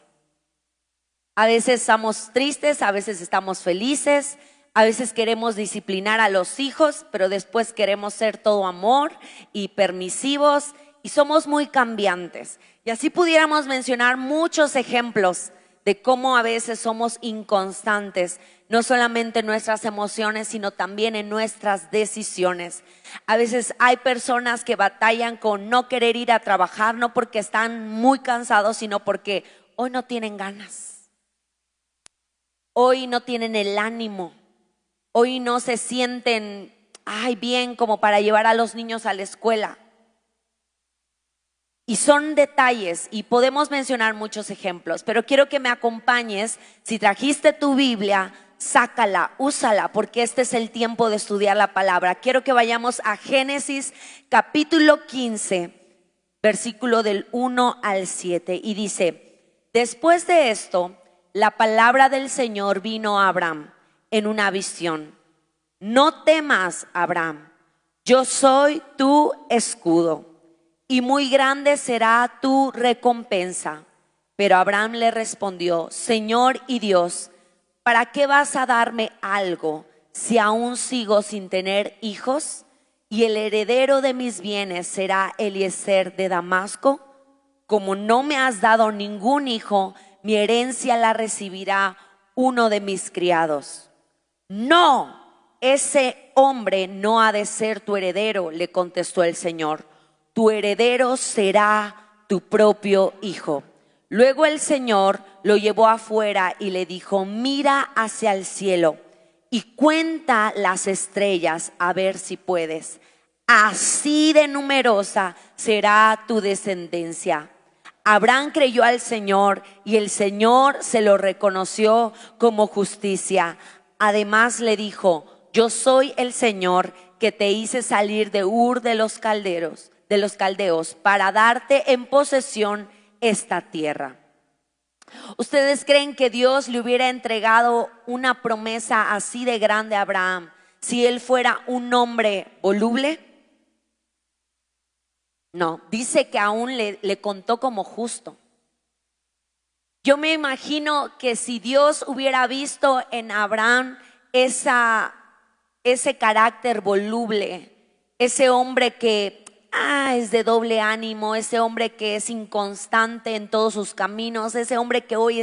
Speaker 4: A veces estamos tristes, a veces estamos felices, a veces queremos disciplinar a los hijos, pero después queremos ser todo amor y permisivos y somos muy cambiantes. Y así pudiéramos mencionar muchos ejemplos de cómo a veces somos inconstantes, no solamente en nuestras emociones, sino también en nuestras decisiones. A veces hay personas que batallan con no querer ir a trabajar, no porque están muy cansados, sino porque hoy no tienen ganas. Hoy no tienen el ánimo, hoy no se sienten bien como para llevar a los niños a la escuela. Y son detalles y podemos mencionar muchos ejemplos, pero quiero que me acompañes. Si trajiste tu Biblia, sácala, úsala, porque este es el tiempo de estudiar la palabra. Quiero que vayamos a Génesis capítulo 15, versículo del 1 al 7, y dice: después de esto, la palabra del Señor vino a Abraham en una visión. No temas, Abraham, yo soy tu escudo y muy grande será tu recompensa. Pero Abraham le respondió: Señor y Dios, ¿para qué vas a darme algo si aún sigo sin tener hijos? Y el heredero de mis bienes será Eliezer de Damasco. Como no me has dado ningún hijo, mi herencia la recibirá uno de mis criados. No, ese hombre no ha de ser tu heredero, le contestó el Señor. Tu heredero será tu propio hijo. Luego el Señor lo llevó afuera y le dijo: mira hacia el cielo y cuenta las estrellas a ver si puedes. Así de numerosa será tu descendencia. Abraham creyó al Señor y el Señor se lo reconoció como justicia. Además le dijo: yo soy el Señor que te hice salir de Ur de los caldeos para darte en posesión esta tierra. ¿Ustedes creen que Dios le hubiera entregado una promesa así de grande a Abraham si él fuera un hombre voluble? No, dice que aún le contó como justo. Yo me imagino que si Dios hubiera visto en Abraham ese carácter voluble, ese hombre que es de doble ánimo, ese hombre que es inconstante en todos sus caminos, ese hombre que hoy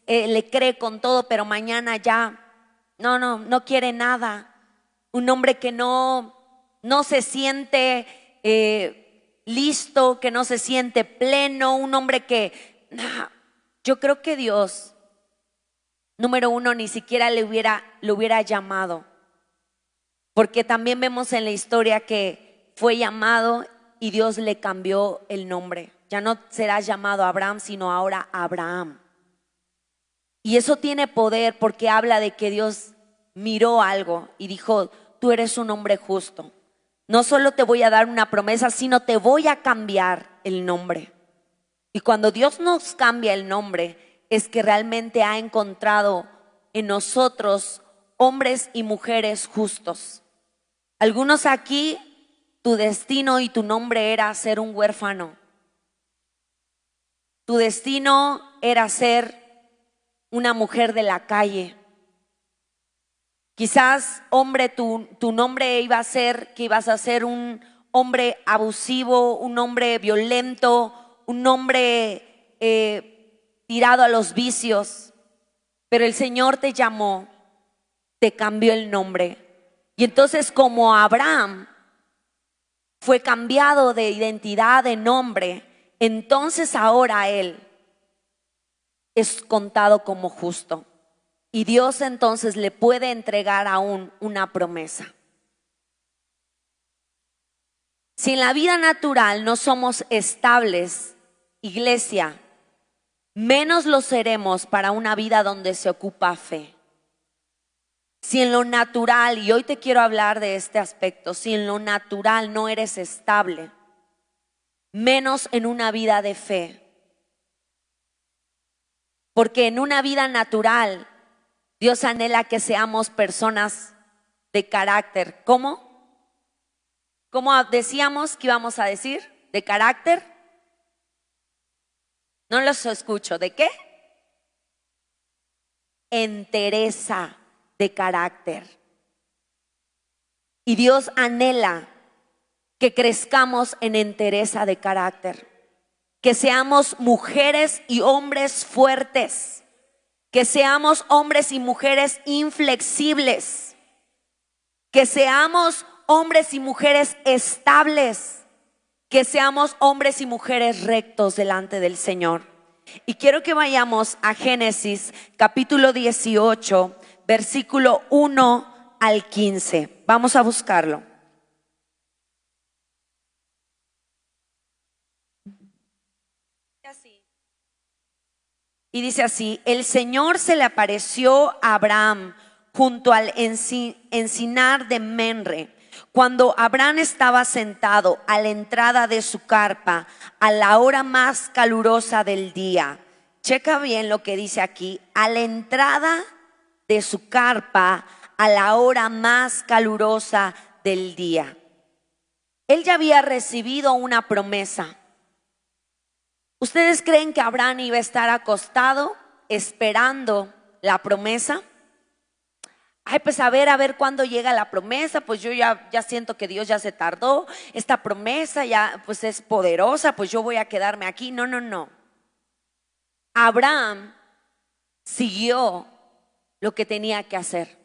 Speaker 4: le cree con todo, pero mañana ya no quiere nada. Un hombre que no se siente listo, que no se siente pleno, un hombre que yo creo que Dios, número uno, ni siquiera lo hubiera llamado, porque también vemos en la historia que fue llamado y Dios le cambió el nombre. Ya no serás llamado Abraham, sino ahora Abraham. Y eso tiene poder porque habla de que Dios miró algo y dijo: tú eres un hombre justo. No solo te voy a dar una promesa, sino te voy a cambiar el nombre. Y cuando Dios nos cambia el nombre, es que realmente ha encontrado en nosotros hombres y mujeres justos. Algunos aquí, tu destino y tu nombre era ser un huérfano. Tu destino era ser una mujer de la calle. Quizás, hombre, tu nombre iba a ser que ibas a ser un hombre abusivo, un hombre violento, un hombre tirado a los vicios. Pero el Señor te llamó te cambió el nombre. Y entonces, como Abraham fue cambiado de identidad, de nombre, entonces ahora él es contado como justo. Y Dios entonces le puede entregar aún una promesa. Si en la vida natural no somos estables, iglesia, menos lo seremos para una vida donde se ocupa fe. Si en lo natural, y hoy te quiero hablar de este aspecto, si en lo natural no eres estable, menos en una vida de fe. Porque en una vida natural, Dios anhela que seamos personas de carácter. ¿Cómo? ¿Cómo decíamos que íbamos a decir? ¿De carácter? No los escucho. ¿De qué? Entereza de carácter. Y Dios anhela que crezcamos en entereza de carácter, que seamos mujeres y hombres fuertes, que seamos hombres y mujeres inflexibles, que seamos hombres y mujeres estables, que seamos hombres y mujeres rectos delante del Señor. Y quiero que vayamos a Génesis capítulo 18, versículo 1 al 15. Vamos a buscarlo. Y dice así: el Señor se le apareció a Abraham junto al encinar de Menre, cuando Abraham estaba sentado a la entrada de su carpa a la hora más calurosa del día. Checa bien lo que dice aquí: a la entrada de su carpa a la hora más calurosa del día. Él ya había recibido una promesa. ¿Ustedes creen que Abraham iba a estar acostado esperando la promesa? Ay, pues a ver cuándo llega la promesa. Pues yo ya siento que Dios ya se tardó. Esta promesa ya pues es poderosa, pues yo voy a quedarme aquí. No. Abraham siguió lo que tenía que hacer.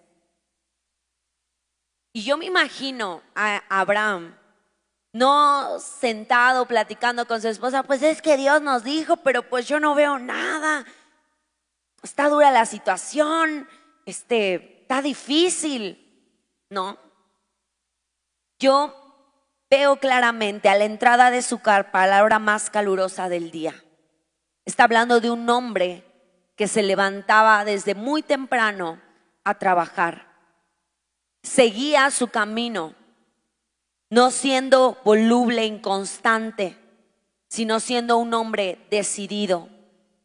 Speaker 4: Y yo me imagino a Abraham no sentado platicando con su esposa: pues es que Dios nos dijo, pero pues yo no veo nada. Está dura la situación, está difícil. No. Yo veo claramente a la entrada de su carpa a la hora más calurosa del día. Está hablando de un hombre que se levantaba desde muy temprano a trabajar. Seguía su camino, no siendo voluble, inconstante, sino siendo un hombre decidido.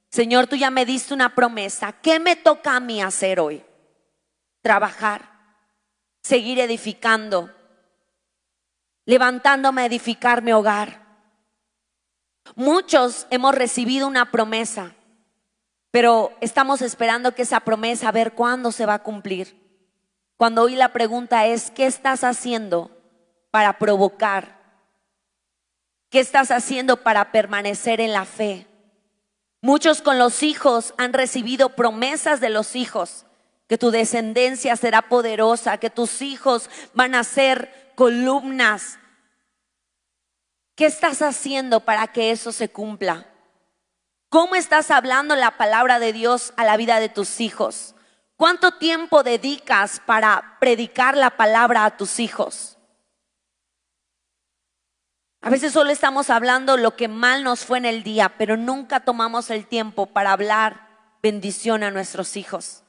Speaker 4: Señor, tú ya me diste una promesa. ¿Qué me toca a mí hacer hoy? Trabajar, seguir edificando, levantándome a edificar mi hogar. Muchos hemos recibido una promesa, pero estamos esperando que esa promesa, a ver cuándo se va a cumplir. Cuando hoy la pregunta es: ¿qué estás haciendo para provocar? ¿Qué estás haciendo para permanecer en la fe? Muchos con los hijos han recibido promesas de los hijos, que tu descendencia será poderosa, que tus hijos van a ser columnas. ¿Qué estás haciendo para que eso se cumpla? ¿Cómo estás hablando la palabra de Dios a la vida de tus hijos? ¿Cuánto tiempo dedicas para predicar la palabra a tus hijos? A veces solo estamos hablando lo que mal nos fue en el día, pero nunca tomamos el tiempo para hablar bendición a nuestros hijos,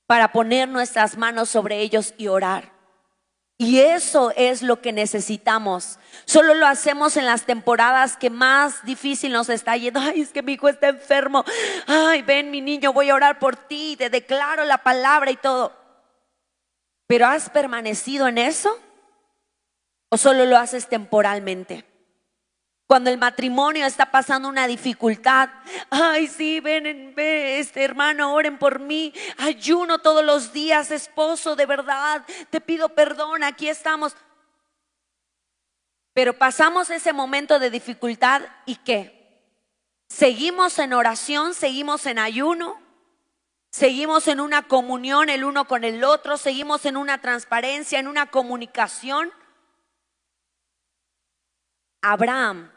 Speaker 4: para poner nuestras manos sobre ellos y orar. Y eso es lo que necesitamos. Solo lo hacemos en las temporadas que más difícil nos está yendo. Ay, es que mi hijo está enfermo. Ay, ven mi niño, voy a orar por ti, te declaro la palabra y todo. ¿Pero has permanecido en eso? ¿O solo lo haces temporalmente? Cuando el matrimonio está pasando una dificultad: ay, sí, ven, hermano, oren por mí. Ayuno todos los días, esposo, de verdad, te pido perdón, aquí estamos. Pero pasamos ese momento de dificultad ¿y qué? ¿Seguimos en oración? ¿Seguimos en ayuno? seguimos en una comunión el uno con el otro, seguimos en una transparencia, en una comunicación. Abraham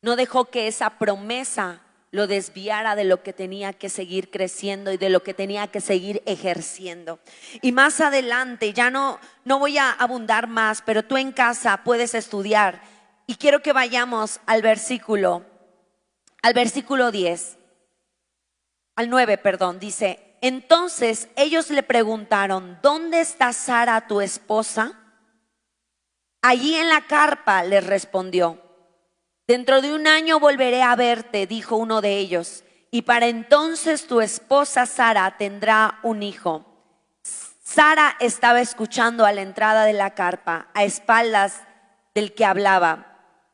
Speaker 4: no dejó que esa promesa lo desviara de lo que tenía que seguir creciendo y de lo que tenía que seguir ejerciendo. Y más adelante, ya no voy a abundar más, pero tú en casa puedes estudiar. Y quiero que vayamos al versículo 10, al 9, perdón, dice: entonces ellos le preguntaron, ¿dónde está Sara tu esposa? Allí en la carpa, les respondió. Dentro de un año volveré a verte, dijo uno de ellos, y para entonces tu esposa Sara tendrá un hijo. Sara estaba escuchando a la entrada de la carpa, a espaldas del que hablaba.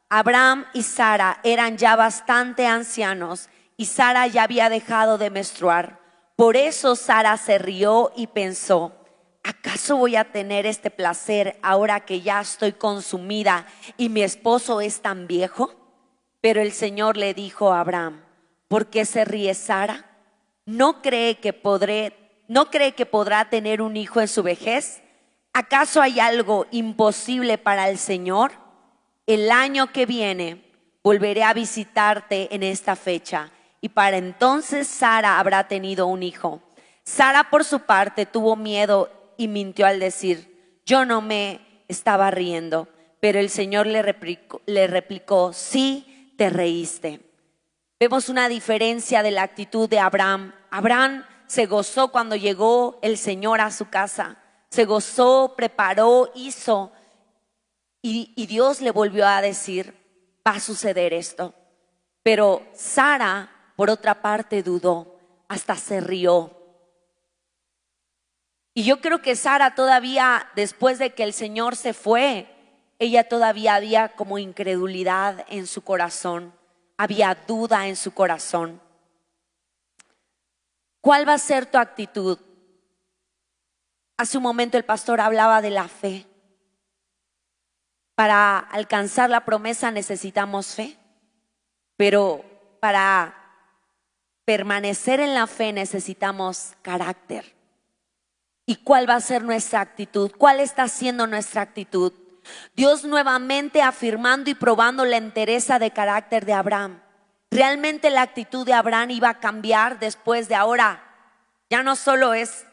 Speaker 4: Abraham y Sara eran ya bastante ancianos y Sara ya había dejado de menstruar. Por eso Sara se rió y pensó: ¿acaso voy a tener este placer ahora que ya estoy consumida y mi esposo es tan viejo? Pero el Señor le dijo a Abraham: ¿por qué se ríe Sara? ¿No cree que podrá tener un hijo en su vejez? ¿Acaso hay algo imposible para el Señor? El año que viene volveré a visitarte en esta fecha, y para entonces Sara habrá tenido un hijo. Sara, por su parte, tuvo miedo y mintió al decir: yo no me estaba riendo. Pero el Señor le replicó: sí, te reíste. Vemos una diferencia de la actitud de Abraham. Abraham se gozó cuando llegó el Señor a su casa. Se gozó, preparó, hizo. Y Dios le volvió a decir: va a suceder esto. Pero Sara, por otra parte, dudó, hasta se rió. Y yo creo que Sara todavía, después de que el Señor se fue, ella todavía había como incredulidad en su corazón, había duda en su corazón. ¿Cuál va a ser tu actitud? Hace un momento el pastor hablaba de la fe. Para alcanzar la promesa necesitamos fe, pero para permanecer en la fe necesitamos carácter. ¿Y cuál va a ser nuestra actitud? ¿Cuál está siendo nuestra actitud? Dios nuevamente afirmando y probando la entereza de carácter de Abraham. Realmente la actitud de Abraham iba a cambiar después de ahora. Ya no solo es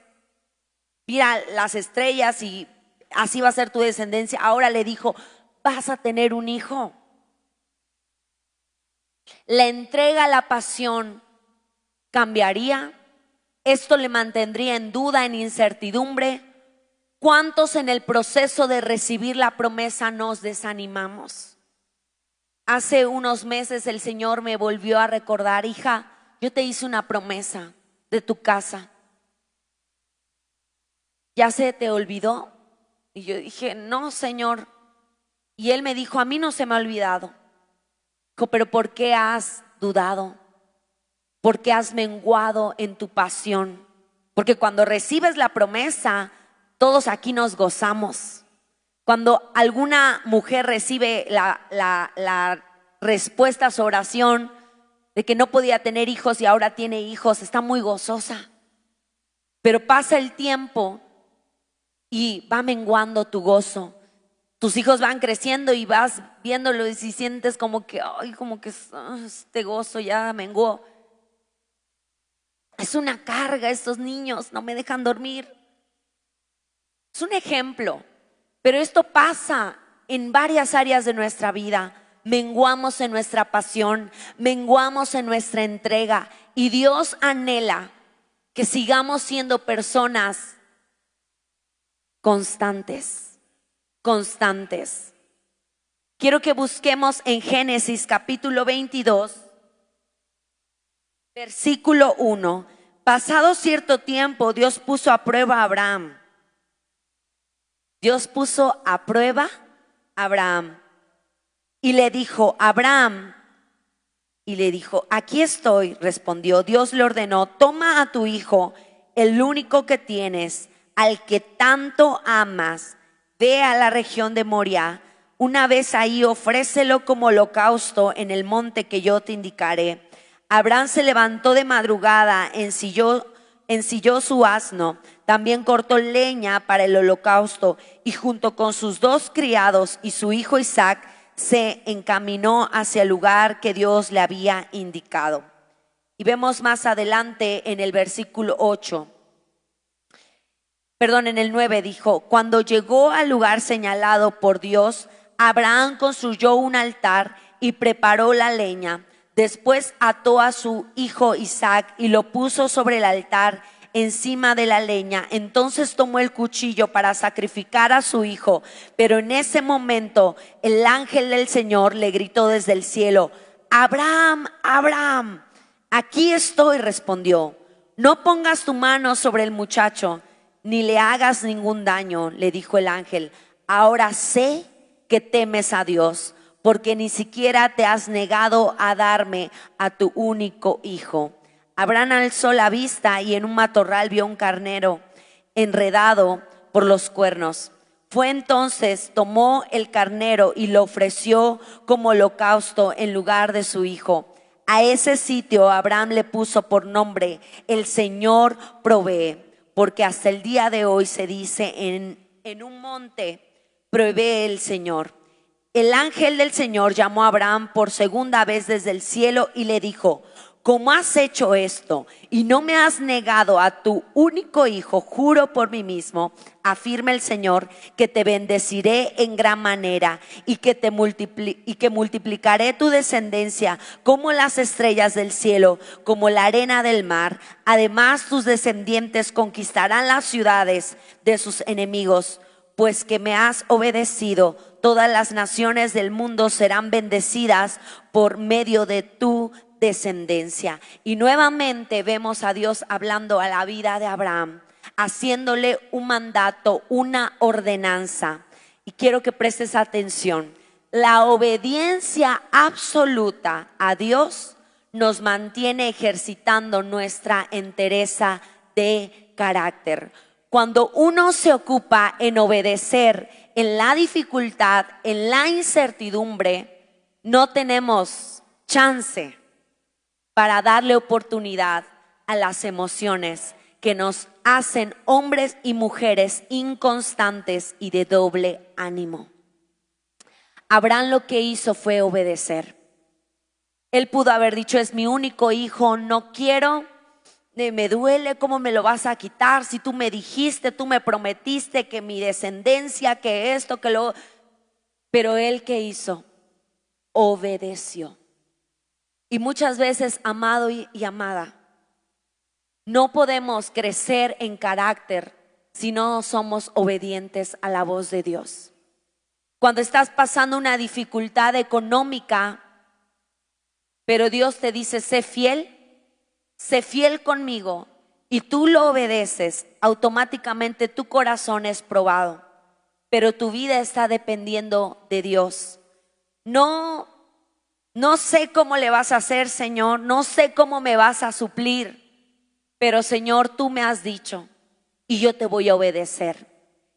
Speaker 4: mira las estrellas y así va a ser tu descendencia. Ahora le dijo: vas a tener un hijo. La entrega, la pasión cambiaría. Esto le mantendría en duda, en incertidumbre. ¿Cuántos en el proceso de recibir la promesa nos desanimamos? Hace unos meses el Señor me volvió a recordar: hija, yo te hice una promesa de tu casa. ¿Ya se te olvidó? Y yo dije: no, Señor. Y Él me dijo: a mí no se me ha olvidado. Dijo: pero ¿por qué has dudado? ¿Por qué has menguado en tu pasión? Porque cuando recibes la promesa, todos aquí nos gozamos. Cuando alguna mujer recibe la respuesta a su oración de que no podía tener hijos y ahora tiene hijos, está muy gozosa. Pero pasa el tiempo y va menguando tu gozo. Tus hijos van creciendo y vas viéndolo y si sientes como que este gozo ya menguó. Es una carga, estos niños no me dejan dormir. Es un ejemplo, pero esto pasa en varias áreas de nuestra vida. Menguamos en nuestra pasión, menguamos en nuestra entrega, y Dios anhela que sigamos siendo personas constantes. Quiero que busquemos en Génesis capítulo 22, versículo 1. Pasado cierto tiempo, Dios puso a prueba a Abraham. Dios puso a prueba a Abraham y le dijo: Abraham. Y le dijo: aquí estoy, respondió. Dios le ordenó: toma a tu hijo, el único que tienes, al que tanto amas, ve a la región de Moria. Una vez ahí, ofrécelo como holocausto en el monte que yo te indicaré. Abraham se levantó de madrugada, ensilló ensilló su asno, también cortó leña para el holocausto y junto con sus 2 criados y su hijo Isaac se encaminó hacia el lugar que Dios le había indicado. Y vemos más adelante en el versículo 9 dijo: cuando llegó al lugar señalado por Dios, Abraham construyó un altar y preparó la leña. Después ató a su hijo Isaac y lo puso sobre el altar encima de la leña. Entonces tomó el cuchillo para sacrificar a su hijo. Pero en ese momento el ángel del Señor le gritó desde el cielo: Abraham, Abraham. Aquí estoy, respondió. No pongas tu mano sobre el muchacho, ni le hagas ningún daño, le dijo el ángel. Ahora sé que temes a Dios, porque ni siquiera te has negado a darme a tu único hijo. Abraham alzó la vista y en un matorral vio un carnero enredado por los cuernos. Fue entonces, tomó el carnero y lo ofreció como holocausto en lugar de su hijo. A ese sitio Abraham le puso por nombre: el Señor provee, porque hasta el día de hoy se dice: en un monte provee el Señor. El ángel del Señor llamó a Abraham por segunda vez desde el cielo y le dijo: como has hecho esto y no me has negado a tu único hijo, juro por mí mismo, afirma el Señor, que te bendeciré en gran manera y que multiplicaré tu descendencia como las estrellas del cielo, como la arena del mar. Además, tus descendientes conquistarán las ciudades de sus enemigos. Pues que me has obedecido, todas las naciones del mundo serán bendecidas por medio de tu descendencia. Y nuevamente vemos a Dios hablando a la vida de Abraham, haciéndole un mandato, una ordenanza. Y quiero que prestes atención. La obediencia absoluta a Dios nos mantiene ejercitando nuestra entereza de carácter. Cuando uno se ocupa en obedecer en la dificultad, en la incertidumbre, no tenemos chance para darle oportunidad a las emociones que nos hacen hombres y mujeres inconstantes y de doble ánimo. Abraham lo que hizo fue obedecer. Él pudo haber dicho: es mi único hijo, no quiero, me duele, ¿cómo me lo vas a quitar? Si tú me dijiste, tú me prometiste que mi descendencia, que esto, que lo... Pero él, ¿qué hizo? Obedeció. Y muchas veces, amado y amada, no podemos crecer en carácter si no somos obedientes a la voz de Dios. Cuando estás pasando una dificultad económica, pero Dios te dice: sé fiel conmigo, y tú lo obedeces, automáticamente tu corazón es probado, pero tu vida está dependiendo de Dios. No sé cómo le vas a hacer, Señor, no sé cómo me vas a suplir, pero Señor, tú me has dicho y yo te voy a obedecer.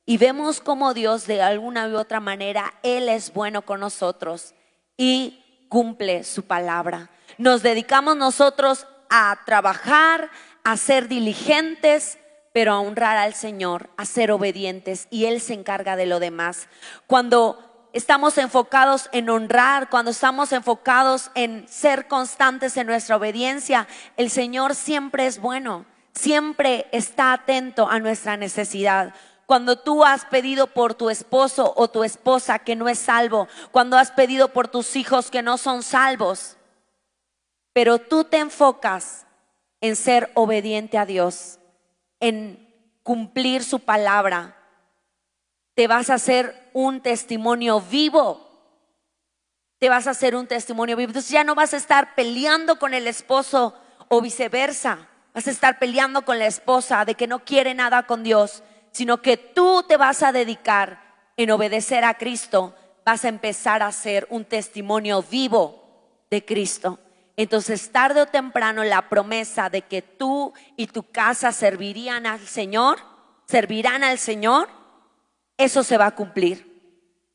Speaker 4: Y vemos cómo Dios, de alguna u otra manera, Él es bueno con nosotros y cumple su palabra. Nos dedicamos nosotros a trabajar, a ser diligentes, pero a honrar al Señor, a ser obedientes, y Él se encarga de lo demás. Cuando estamos enfocados en honrar, cuando estamos enfocados en ser constantes en nuestra obediencia, el Señor siempre es bueno, siempre está atento a nuestra necesidad. Cuando tú has pedido por tu esposo o tu esposa que no es salvo, cuando has pedido por tus hijos que no son salvos, pero tú te enfocas en ser obediente a Dios, en cumplir su palabra, te vas a hacer un testimonio vivo. Te vas a hacer un testimonio vivo. Entonces ya no vas a estar peleando con el esposo o viceversa. Vas a estar peleando con la esposa de que no quiere nada con Dios, sino que tú te vas a dedicar en obedecer a Cristo. Vas a empezar a ser un testimonio vivo de Cristo. Entonces, tarde o temprano, la promesa de que tú y tu casa servirán al Señor, eso se va a cumplir.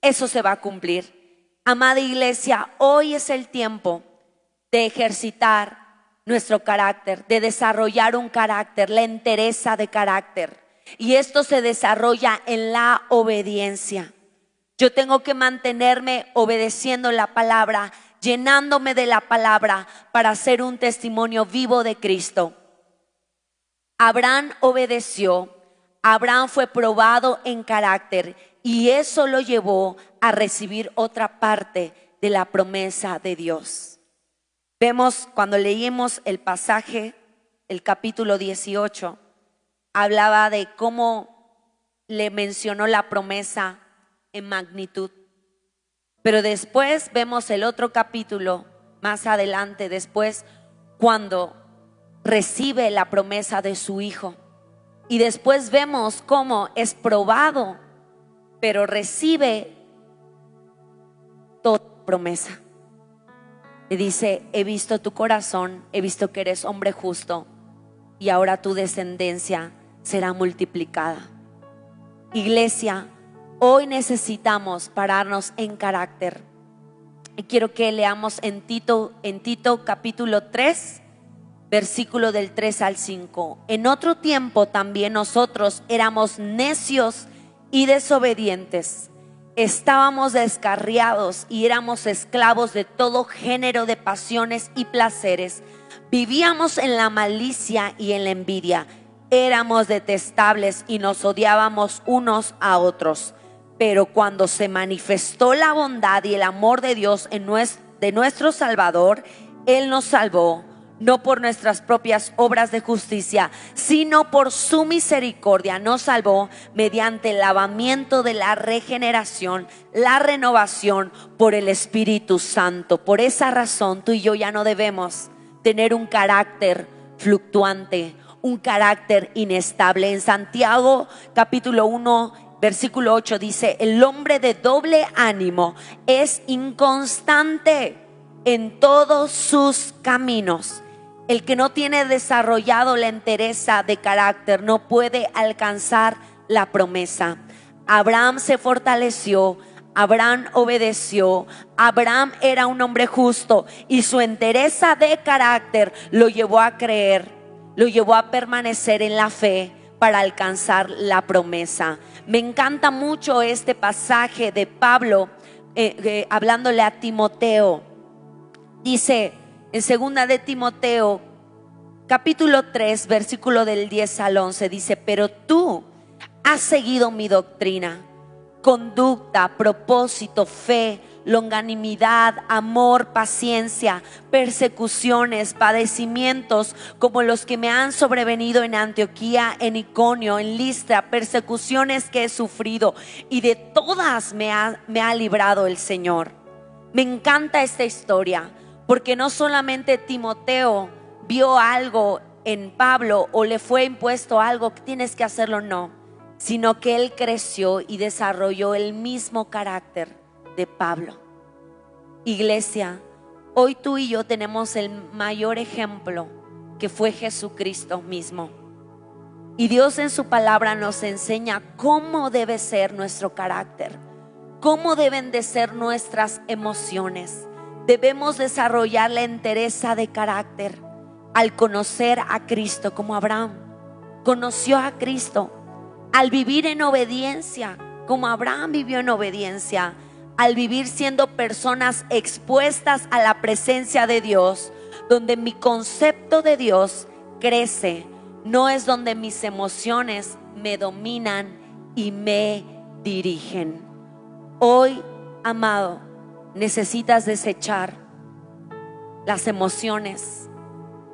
Speaker 4: Eso se va a cumplir. Amada iglesia, hoy es el tiempo de ejercitar nuestro carácter, de desarrollar un carácter, la entereza de carácter. Y esto se desarrolla en la obediencia. Yo tengo que mantenerme obedeciendo la palabra, llenándome de la palabra para ser un testimonio vivo de Cristo. Abraham obedeció, Abraham fue probado en carácter y eso lo llevó a recibir otra parte de la promesa de Dios. Vemos cuando leímos el pasaje, el capítulo 18, hablaba de cómo le mencionó la promesa en magnitud. Pero después vemos el otro capítulo más adelante, después cuando recibe la promesa de su hijo. Y después vemos cómo es probado, pero recibe toda promesa. Le dice: he visto tu corazón, he visto que eres hombre justo y ahora tu descendencia será multiplicada. Iglesia, hoy necesitamos pararnos en carácter. Y quiero que leamos en Tito capítulo 3, versículo del 3 al 5. En otro tiempo también nosotros éramos necios y desobedientes. Estábamos descarriados y éramos esclavos de todo género de pasiones y placeres. Vivíamos en la malicia y en la envidia. Éramos detestables y nos odiábamos unos a otros. Pero cuando se manifestó la bondad y el amor de Dios de nuestro Salvador, Él nos salvó, no por nuestras propias obras de justicia, sino por su misericordia. Nos salvó mediante el lavamiento de la regeneración, la renovación por el Espíritu Santo. Por esa razón tú y yo ya no debemos tener un carácter fluctuante, un carácter inestable. En Santiago capítulo 1 versículo 8 dice: el hombre de doble ánimo es inconstante en todos sus caminos. El que no tiene desarrollado la entereza de carácter no puede alcanzar la promesa. Abraham se fortaleció, Abraham obedeció, Abraham era un hombre justo y su entereza de carácter lo llevó a creer, lo llevó a permanecer en la fe para alcanzar la promesa. Me encanta mucho este pasaje de Pablo hablándole a Timoteo. Dice en segunda de Timoteo capítulo 3 versículo del 10 al 11, dice: pero tú has seguido mi doctrina, conducta, propósito, fe, longanimidad, amor, paciencia, persecuciones, padecimientos como los que me han sobrevenido en Antioquía, en Iconio, en Listra, persecuciones que he sufrido, y de todas me ha librado el Señor. Me encanta esta historia porque no solamente Timoteo vio algo en Pablo o le fue impuesto algo que tienes que hacerlo, no, sino que él creció y desarrolló el mismo carácter de Pablo. Iglesia, hoy tú y yo tenemos el mayor ejemplo, que fue Jesucristo mismo. Y Dios en su palabra nos enseña cómo debe ser nuestro carácter, cómo deben de ser nuestras emociones. Debemos desarrollar la entereza de carácter al conocer a Cristo, como Abraham conoció a Cristo, al vivir en obediencia como Abraham vivió en obediencia, al vivir siendo personas expuestas a la presencia de Dios, donde mi concepto de Dios crece, no es donde mis emociones me dominan y me dirigen. Hoy, amado, necesitas desechar las emociones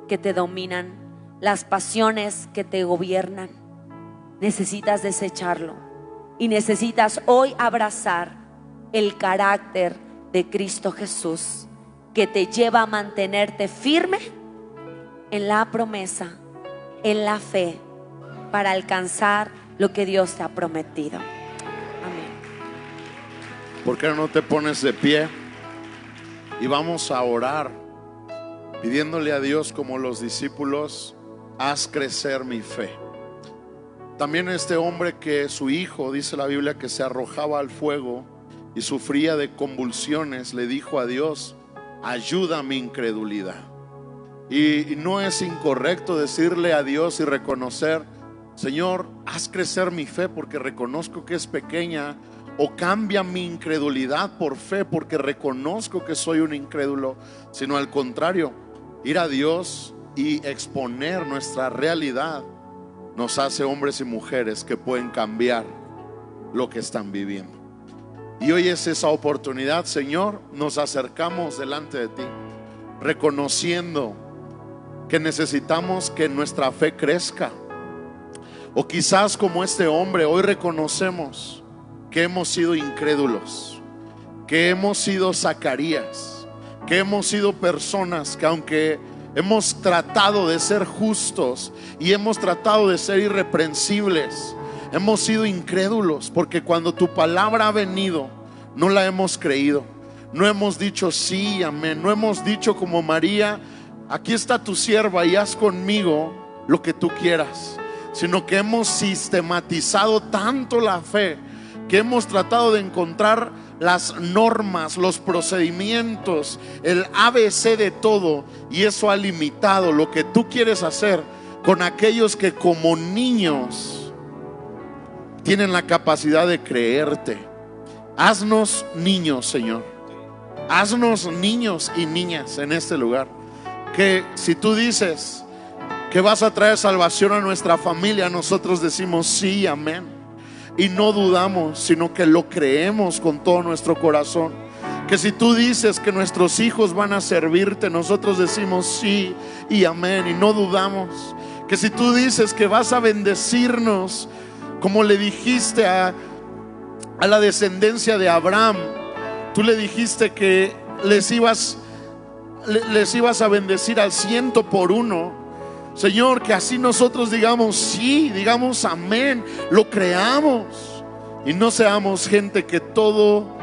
Speaker 4: que te dominan, las pasiones que te gobiernan. Necesitas desecharlo y necesitas hoy abrazar el carácter de Cristo Jesús, que te lleva a mantenerte firme en la promesa, en la fe, para alcanzar lo que Dios te ha prometido. Amén.
Speaker 3: ¿Por qué no te pones de pie y vamos a orar pidiéndole a Dios, como los discípulos: haz crecer mi fe? También este hombre, que su hijo, dice la Biblia, que se arrojaba al fuego y sufría de convulsiones, le dijo a Dios: ayuda mi incredulidad. Y no es incorrecto decirle a Dios y reconocer: Señor, haz crecer mi fe porque reconozco que es pequeña, o cambia mi incredulidad por fe porque reconozco que soy un incrédulo. Sino al contrario, ir a Dios y exponer nuestra realidad nos hace hombres y mujeres que pueden cambiar lo que están viviendo. Y hoy es esa oportunidad, Señor. Nos acercamos delante de ti, reconociendo que necesitamos que nuestra fe crezca. O quizás como este hombre, hoy reconocemos que hemos sido incrédulos, que hemos sido Zacarías, que hemos sido personas que, aunque hemos tratado de ser justos y hemos tratado de ser irreprensibles, hemos sido incrédulos, porque cuando tu palabra ha venido no la hemos creído, no hemos dicho sí, amén, no hemos dicho como María: aquí está tu sierva y haz conmigo lo que tú quieras. Sino que hemos sistematizado tanto la fe que hemos tratado de encontrar las normas, los procedimientos, el ABC de todo, y eso ha limitado lo que tú quieres hacer con aquellos que como niños tienen la capacidad de creerte. Haznos niños, Señor. Haznos niños y niñas en este lugar, que si tú dices que vas a traer salvación a nuestra familia, nosotros decimos sí, amén, y no dudamos, sino que lo creemos con todo nuestro corazón. Que si tú dices que nuestros hijos van a servirte, nosotros decimos sí y amén, y no dudamos. Que si tú dices que vas a bendecirnos, como le dijiste a la descendencia de Abraham, tú le dijiste que les ibas a bendecir al 100 por 1. Señor, que así nosotros digamos sí, digamos amén, lo creamos, y no seamos gente que todo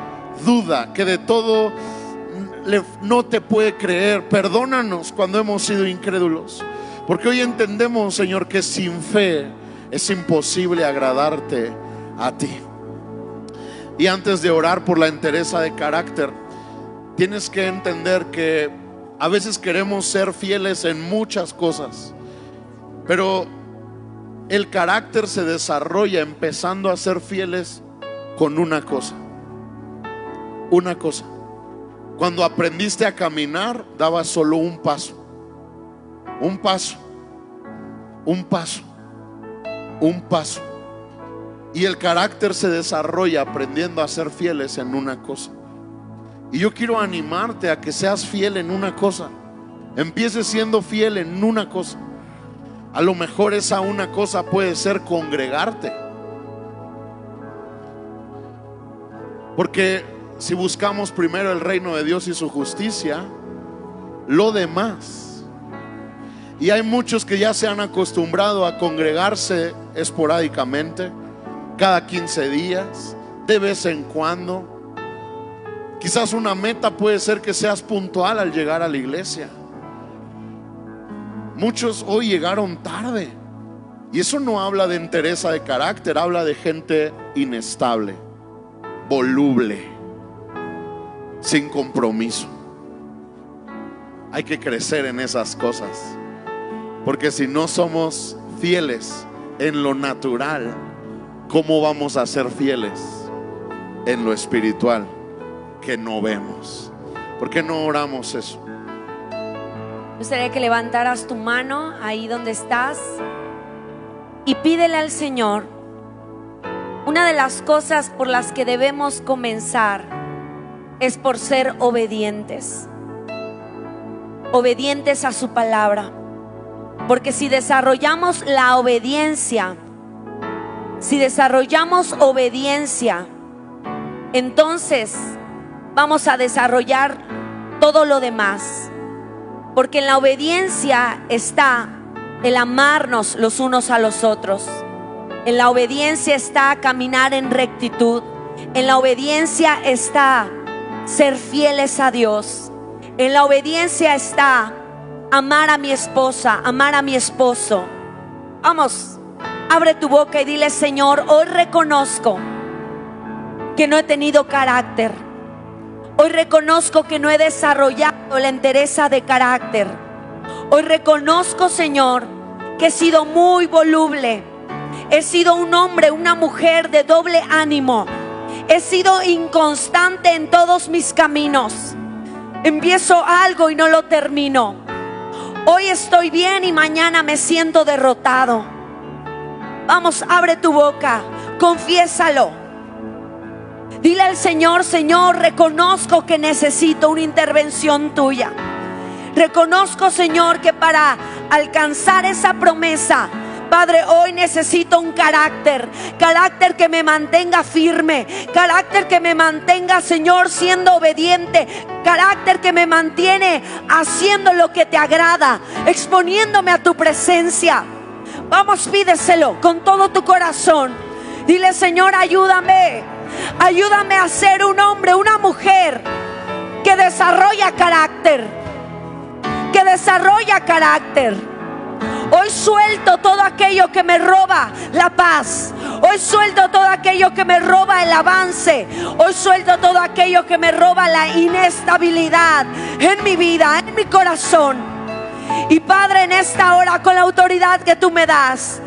Speaker 3: duda, que de todo no te puede creer. Perdónanos cuando hemos sido incrédulos, porque hoy entendemos, Señor, que sin fe es imposible agradarte a ti. Y antes de orar por la entereza de carácter, tienes que entender que a veces queremos ser fieles en muchas cosas, pero el carácter se desarrolla empezando a ser fieles con una cosa. Una cosa. Cuando aprendiste a caminar, dabas solo un paso. Un paso. Un paso. Un paso. Y el carácter se desarrolla aprendiendo a ser fieles en una cosa. Y yo quiero animarte a que seas fiel en una cosa. Empieces siendo fiel en una cosa. A lo mejor esa una cosa puede ser congregarte. Porque si buscamos primero el reino de Dios y su justicia, lo demás. Y hay muchos que ya se han acostumbrado a congregarse esporádicamente, cada 15 días, de vez en cuando. Quizás una meta puede ser que seas puntual al llegar a la iglesia. Muchos hoy llegaron tarde, y eso no habla de entereza de carácter, habla de gente inestable, voluble, sin compromiso. Hay que crecer en esas cosas, porque si no somos fieles en lo natural, ¿cómo vamos a ser fieles en lo espiritual que no vemos? ¿Por qué no oramos eso?
Speaker 4: Me gustaría que levantaras tu mano ahí donde estás y pídele al Señor. Una de las cosas por las que debemos comenzar es por ser obedientes. Obedientes a su palabra. Porque si desarrollamos la obediencia, entonces vamos a desarrollar todo lo demás. Porque en la obediencia está el amarnos los unos a los otros. En la obediencia está caminar en rectitud. En la obediencia está ser fieles a Dios. En la obediencia está amar a mi esposa, amar a mi esposo. Vamos, abre tu boca y dile: Señor, hoy reconozco que no he tenido carácter. Hoy reconozco que no he desarrollado la entereza de carácter. Hoy reconozco, Señor, que he sido muy voluble. He sido un hombre, una mujer de doble ánimo. He sido inconstante en todos mis caminos. Empiezo algo y no lo termino. Hoy estoy bien y mañana me siento derrotado. Vamos, abre tu boca, confiésalo. Dile al Señor: Señor, reconozco que necesito una intervención tuya. Reconozco, Señor, que para alcanzar esa promesa, Padre, hoy necesito un carácter que me mantenga firme, carácter que me mantenga, Señor, siendo obediente, carácter que me mantiene haciendo lo que te agrada, exponiéndome a tu presencia. Vamos, pídeselo con todo tu corazón. Dile: Señor, ayúdame a ser un hombre, una mujer que desarrolla carácter, Hoy suelto todo aquello que me roba la paz. Hoy suelto todo aquello que me roba el avance. Hoy suelto todo aquello que me roba la inestabilidad en mi vida, en mi corazón. Y Padre, en esta hora, con la autoridad que tú me das,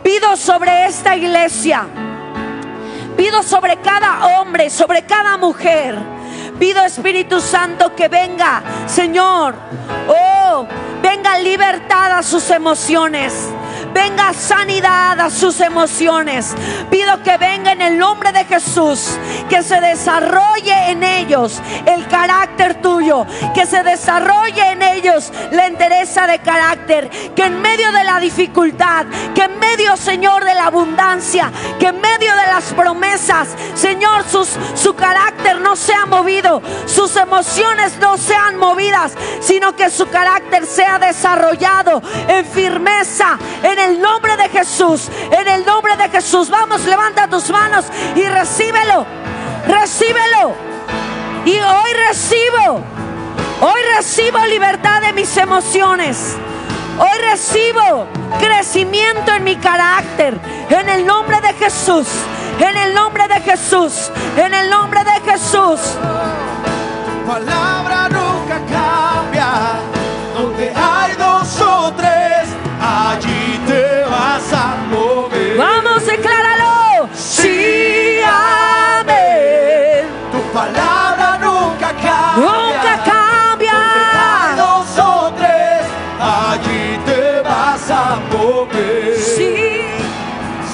Speaker 4: pido sobre esta iglesia, pido sobre cada hombre, sobre cada mujer. Pido, Espíritu Santo, que venga, Señor, venga libertad a sus emociones, venga sanidad a sus emociones. Pido que venga en el nombre de Jesús, que se desarrolle en ellos el carácter tuyo, que se desarrolle en ellos la entereza de carácter, que en medio de la dificultad, que en medio, Señor, de la abundancia, que en medio de las promesas, Señor, su carácter no sea movido, sus emociones no sean movidas, sino que su carácter sea desarrollado en firmeza, en el nombre de Jesús, en el nombre de Jesús. Vamos, levanta tus manos y recíbelo. Y hoy recibo libertad de mis emociones. Hoy recibo crecimiento en mi carácter, en el nombre de Jesús, en el nombre de Jesús, en el nombre de Jesús.
Speaker 5: Tu palabra nunca cambia. Donde hay dos o tres, allí te vas a mover.
Speaker 4: Vamos, decláralo. Sí, amén.
Speaker 5: Tu palabra nunca cambia.
Speaker 4: Nunca cambia.
Speaker 5: Donde hay dos o tres, allí te vas a mover.
Speaker 4: Sí,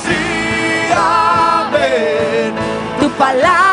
Speaker 5: sí, amén.
Speaker 4: tu palabra